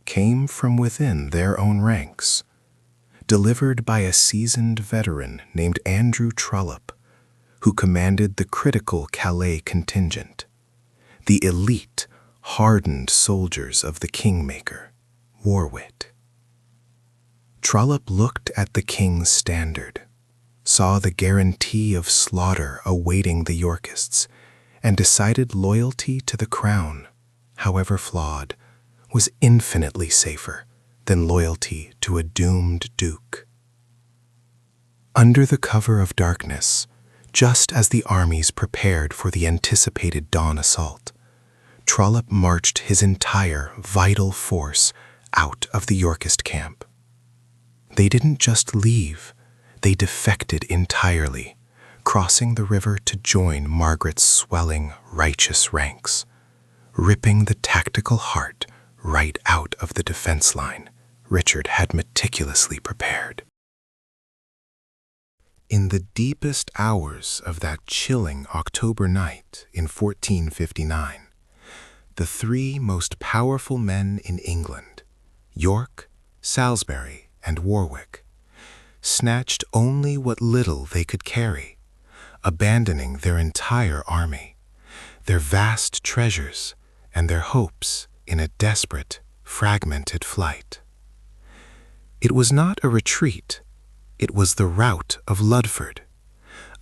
[SPEAKER 2] came from within their own ranks, delivered by a seasoned veteran named Andrew Trollope, who commanded the critical Calais contingent, the elite, hardened soldiers of the Kingmaker, Warwick. Trollope looked at the king's standard, saw the guarantee of slaughter awaiting the Yorkists, and decided loyalty to the crown, however flawed, was infinitely safer than loyalty to a doomed duke. Under the cover of darkness, just as the armies prepared for the anticipated dawn assault, Trollope marched his entire vital force out of the Yorkist camp. They didn't just leave, they defected entirely, crossing the river to join Margaret's swelling, righteous ranks, ripping the tactical heart right out of the defense line Richard had meticulously prepared. In the deepest hours of that chilling October night in 1459, the three most powerful men in England, York, Salisbury, and Warwick, snatched only what little they could carry, abandoning their entire army, their vast treasures, and their hopes in a desperate, fragmented flight. It was not a retreat, it was the rout of Ludford,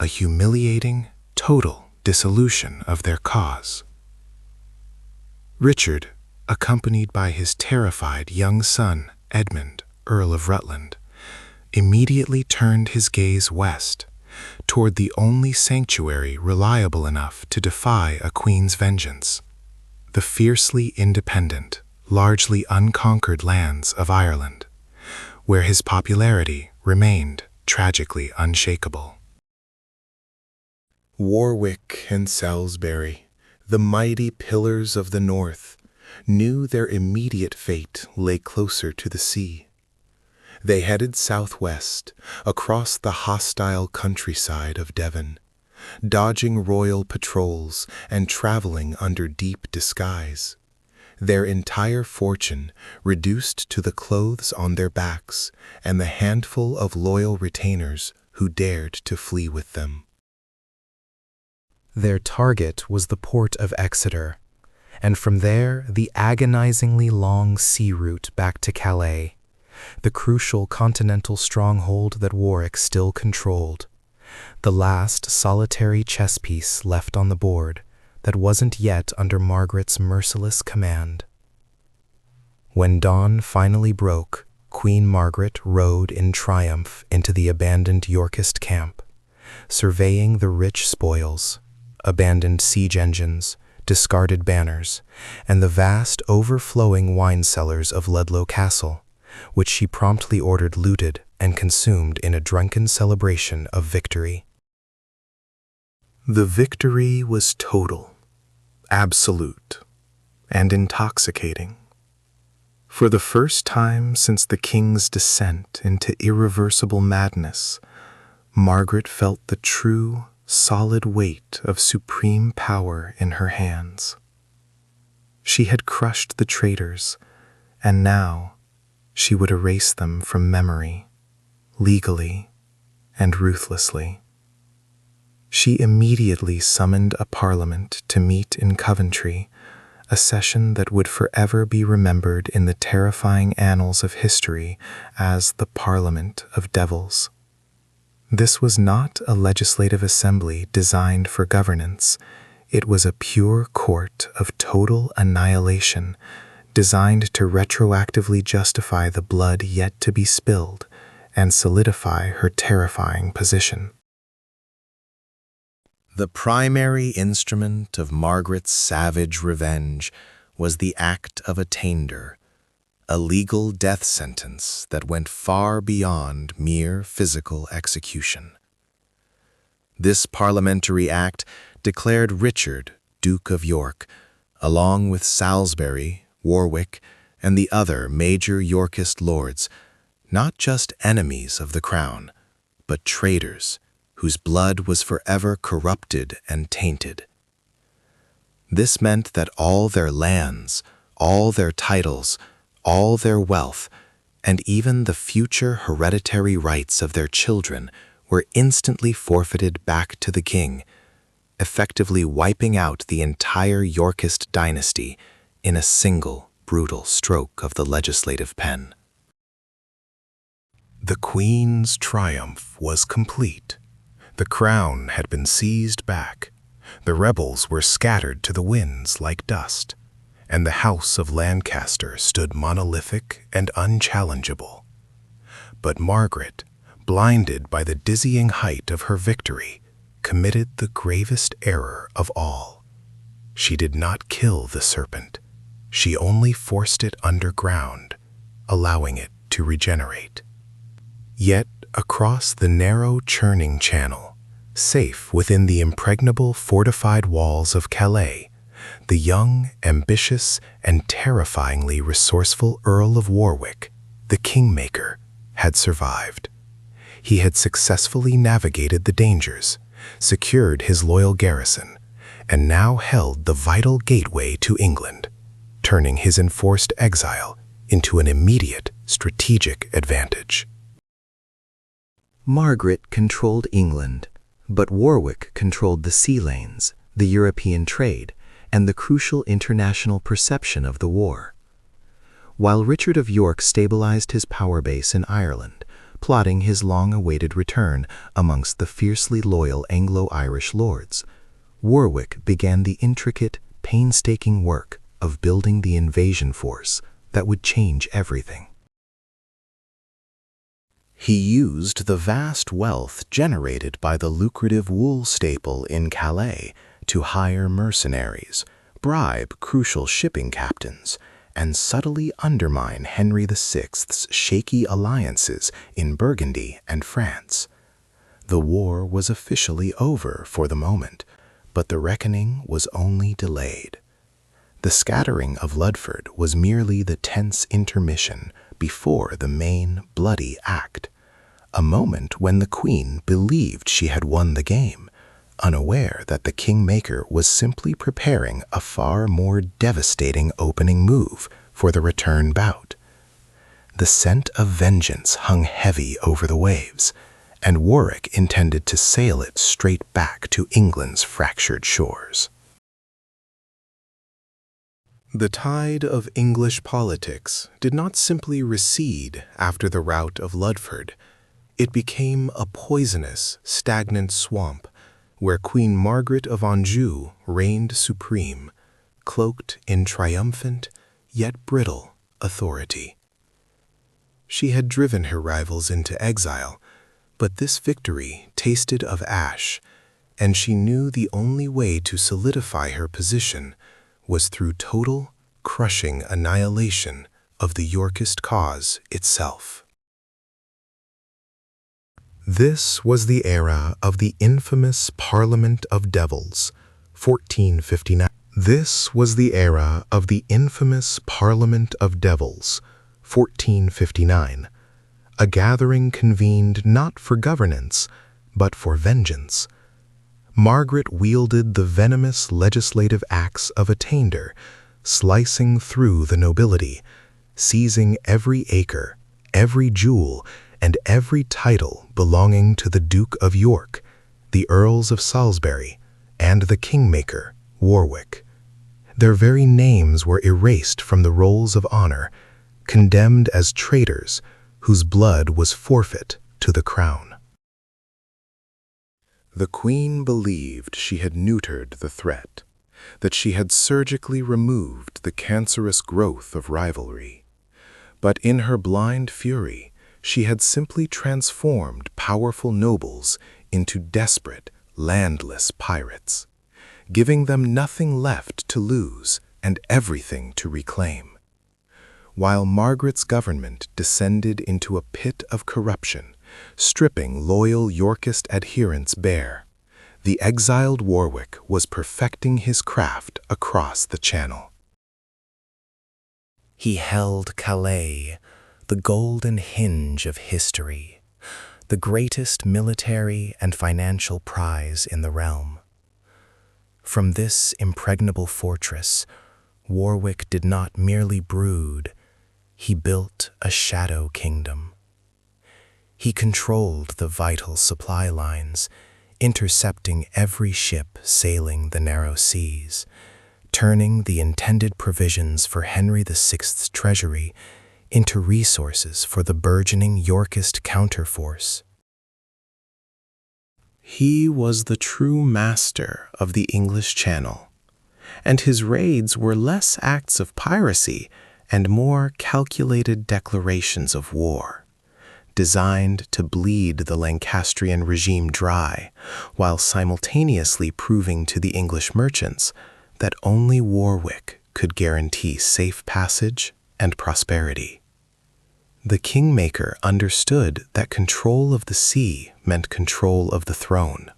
[SPEAKER 2] a humiliating, total dissolution of their cause. Richard, accompanied by his terrified young son, Edmund, Earl of Rutland, immediately turned his gaze west, toward the only sanctuary reliable enough to defy a queen's vengeance, the fiercely independent, largely unconquered lands of Ireland, where his popularity remained tragically unshakable. Warwick and Salisbury, the mighty pillars of the north, knew their immediate fate lay closer to the sea. They headed southwest, across the hostile countryside of Devon, dodging royal patrols and traveling under deep disguise, their entire fortune reduced to the clothes on their backs and the handful of loyal retainers who dared to flee with them. Their target was the port of Exeter, and from there the agonizingly long sea route back to Calais, the crucial continental stronghold that Warwick still controlled, the last solitary chess piece left on the board that wasn't yet under Margaret's merciless command. When dawn finally broke, Queen Margaret rode in triumph into the abandoned Yorkist camp, surveying the rich spoils, abandoned siege engines, discarded banners, and the vast overflowing wine cellars of Ludlow Castle, which she promptly ordered looted and consumed in a drunken celebration of victory. The victory was total, absolute, and intoxicating. For the first time since the king's descent into irreversible madness, Margaret felt the true, solid weight of supreme power in her hands. She had crushed the traitors, and now she would erase them from memory, legally and ruthlessly. She immediately summoned a parliament to meet in Coventry, a session that would forever be remembered in the terrifying annals of history as the Parliament of Devils. This was not a legislative assembly designed for governance.
[SPEAKER 1] It was a pure court of total annihilation, designed to retroactively justify the blood yet to be spilled and solidify her terrifying position. The primary instrument of Margaret's savage revenge was the Act of Attainder, a legal death sentence that went far beyond mere physical execution. This parliamentary act declared Richard, Duke of York, along with Salisbury, Warwick, and the other major Yorkist lords, not just enemies of the crown, but traitors whose blood was forever corrupted and tainted. This meant that all their lands, all their titles, all their wealth, and even the future hereditary rights of their children were instantly forfeited back to the king, effectively wiping out the entire Yorkist dynasty in a single brutal stroke of the legislative pen.
[SPEAKER 2] The Queen's triumph was complete. The crown had been seized back. The rebels were scattered to the winds like dust, and the House of Lancaster stood monolithic and unchallengeable. But Margaret, blinded by the dizzying height of her victory, committed the gravest error of all. She did not kill the serpent. She only forced it underground, allowing it to regenerate. Yet, across the narrow churning channel, safe within the impregnable fortified walls of Calais, the young, ambitious, and terrifyingly resourceful Earl of Warwick, the Kingmaker, had survived. He had successfully navigated the dangers, secured his loyal garrison, and now held the vital gateway to England, turning his enforced exile into an immediate strategic advantage.
[SPEAKER 1] Margaret controlled England, but Warwick controlled the sea lanes, the European trade, and the crucial international perception of the war. While Richard of York stabilized his power base in Ireland, plotting his long-awaited return amongst the fiercely loyal Anglo-Irish lords, Warwick began the intricate, painstaking work of building the invasion force that would change everything. He used the vast wealth generated by the lucrative wool staple in Calais to hire mercenaries, bribe crucial shipping captains, and subtly undermine Henry VI's shaky alliances in Burgundy and France. The war was officially over for the moment, but the reckoning was only delayed. The scattering of Ludford was merely the tense intermission before the main bloody act, a moment when the Queen believed she had won the game, unaware that the Kingmaker was simply preparing a far more devastating opening move for the return bout. The scent of vengeance hung heavy over the waves, and Warwick intended to sail it straight back to England's fractured shores. The tide of English politics did not simply recede after the rout of Ludford. It became a poisonous, stagnant swamp where Queen Margaret of Anjou reigned supreme, cloaked in triumphant yet brittle authority. She had driven her rivals into exile, but this victory tasted of ash, and she knew the only way to solidify her position was through total, crushing annihilation of the Yorkist cause itself. This was the era of the infamous Parliament of Devils, 1459. This was the era of the infamous Parliament of Devils, 1459, a gathering convened not for governance, but for vengeance. Margaret wielded the venomous legislative axe of attainder, slicing through the nobility, seizing every acre, every jewel, and every title belonging to the Duke of York, the Earls of Salisbury, and the Kingmaker, Warwick. Their very names were erased from the rolls of honor, condemned as traitors whose blood was forfeit to the crown. The Queen believed she had neutered the threat.
[SPEAKER 2] that she had surgically removed the cancerous growth of rivalry. But in her blind fury, she had simply transformed powerful nobles into desperate, landless pirates, giving them nothing left to lose and everything to reclaim. While Margaret's government descended into a pit of corruption, stripping loyal Yorkist adherents bare, the exiled Warwick was perfecting his craft across the Channel.
[SPEAKER 1] He held Calais, the golden hinge of history, the greatest military and financial prize in the realm. From this impregnable fortress, Warwick did not merely brood, he built a shadow kingdom. He controlled the vital supply lines, intercepting every ship sailing the narrow seas, turning the intended provisions for Henry VI's treasury into resources for the burgeoning Yorkist counterforce.
[SPEAKER 2] He was the true master of the English Channel, and his raids were less acts of piracy and more calculated declarations of war, designed to bleed the Lancastrian regime dry, while simultaneously proving to the English merchants that only Warwick could guarantee safe passage and prosperity. The kingmaker understood that control of the sea meant control of the throne,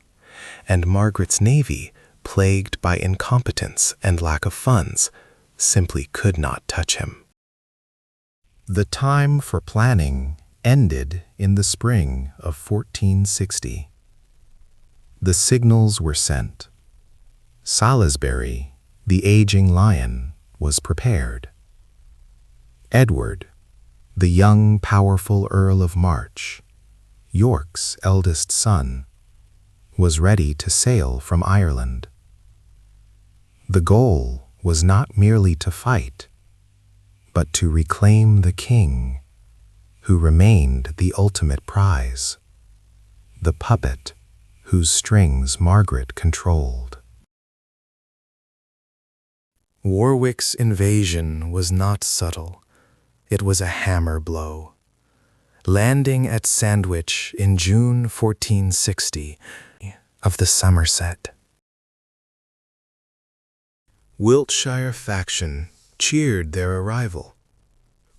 [SPEAKER 2] and Margaret's navy, plagued by incompetence and lack of funds, simply could not touch him. The time for planning ended in the spring of 1460. The signals were sent. Salisbury, the aging lion, was prepared. Edward, the young, powerful Earl of March, York's eldest son, was ready to sail from Ireland. The goal was not merely to fight, but to reclaim the king, who remained the ultimate prize, the puppet whose strings Margaret controlled.
[SPEAKER 1] Warwick's invasion was not subtle. It was a hammer blow. Landing at Sandwich in June 1460 of the Somerset. Wiltshire faction cheered their arrival.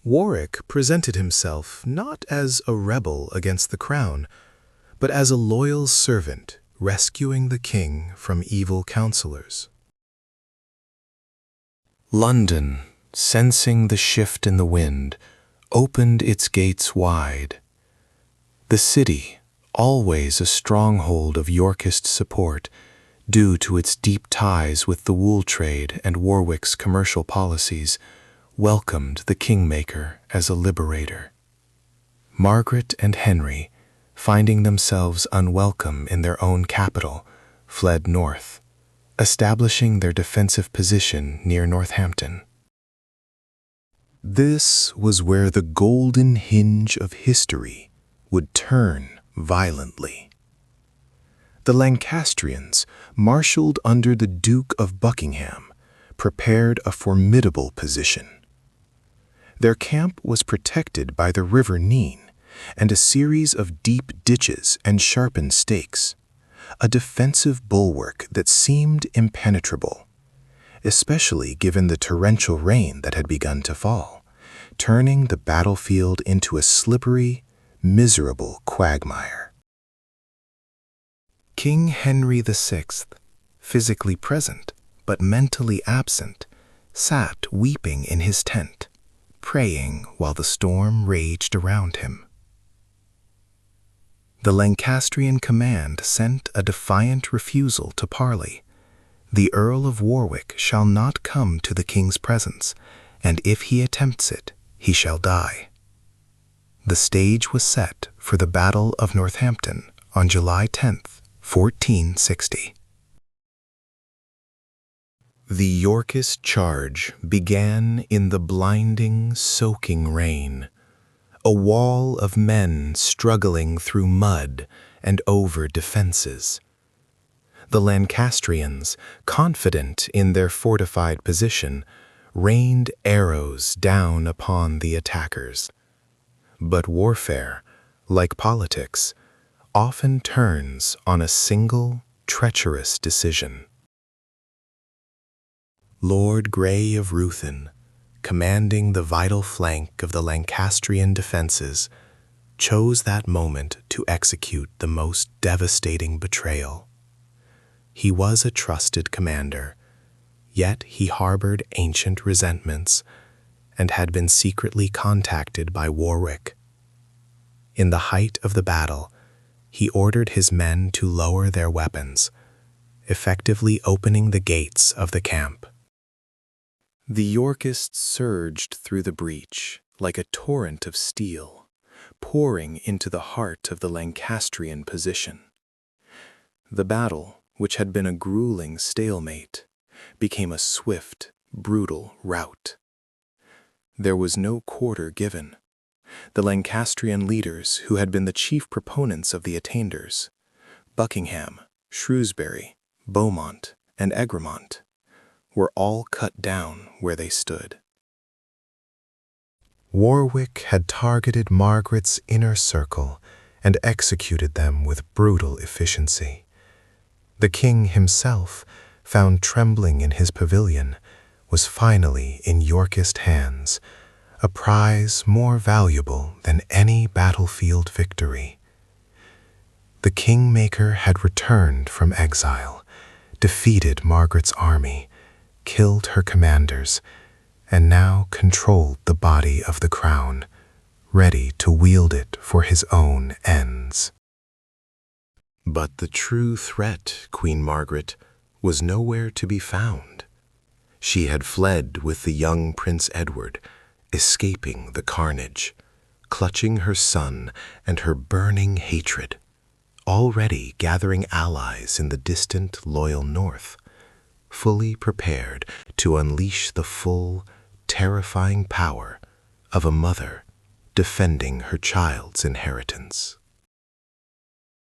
[SPEAKER 1] Warwick presented himself not as a rebel against the crown, but as a loyal servant rescuing the king from evil counselors. London, sensing the shift in the wind, opened its gates wide. The city, always a stronghold of Yorkist support, due to its deep ties with the wool trade and Warwick's commercial policies, welcomed the kingmaker as a liberator. Margaret and Henry, finding themselves unwelcome in their own capital, fled north, establishing their defensive position near Northampton.
[SPEAKER 2] This was where the golden hinge of history would turn violently. The Lancastrians, marshaled under the Duke of Buckingham, prepared a formidable position. Their camp was protected by the River Nene and a series of deep ditches and sharpened stakes, a defensive bulwark that seemed impenetrable, especially given the torrential rain that had begun to fall, turning the battlefield into a slippery, miserable quagmire. King Henry VI, physically present but mentally absent, sat weeping in his tent, praying while the storm raged around him. The Lancastrian command sent a defiant refusal to parley. The Earl of Warwick shall not come to the king's presence, and if he attempts it, he shall die. The stage was set for the Battle of Northampton on July 10th, 1460. The Yorkist charge began in the blinding, soaking rain, a wall of men struggling through mud and over defenses.
[SPEAKER 1] The Lancastrians, confident in their fortified position, rained arrows down upon the attackers. But warfare, like politics, often turns on a single treacherous decision. Lord Grey of Ruthin, commanding the vital flank of the Lancastrian defenses, chose that moment to execute the most devastating betrayal. He was a trusted commander, yet he harbored ancient resentments and had been secretly contacted by Warwick. In the height of the battle, he ordered his men to lower their weapons, effectively opening the gates of the camp. The Yorkists surged through the breach like a torrent of steel, pouring into the heart of the Lancastrian position. The battle, which had been a grueling stalemate, became a swift, brutal rout. There was no quarter given. The Lancastrian leaders, who had been the chief proponents of the attainders, Buckingham, Shrewsbury, Beaumont, and Egremont, were all cut down where they stood.
[SPEAKER 2] Warwick had targeted Margaret's inner circle and executed them with brutal efficiency. The king himself, found trembling in his pavilion, was finally in Yorkist hands, a prize more valuable than any battlefield victory. The kingmaker had returned from exile, defeated Margaret's army, killed her commanders, and now controlled the body of the crown, ready to wield it for his own ends. But the true threat, Queen Margaret, was nowhere to be found. She had fled with the young Prince Edward, escaping the carnage, clutching her son and her burning hatred, already gathering allies in the distant loyal north, fully prepared to unleash the full, terrifying power of a mother defending her child's inheritance.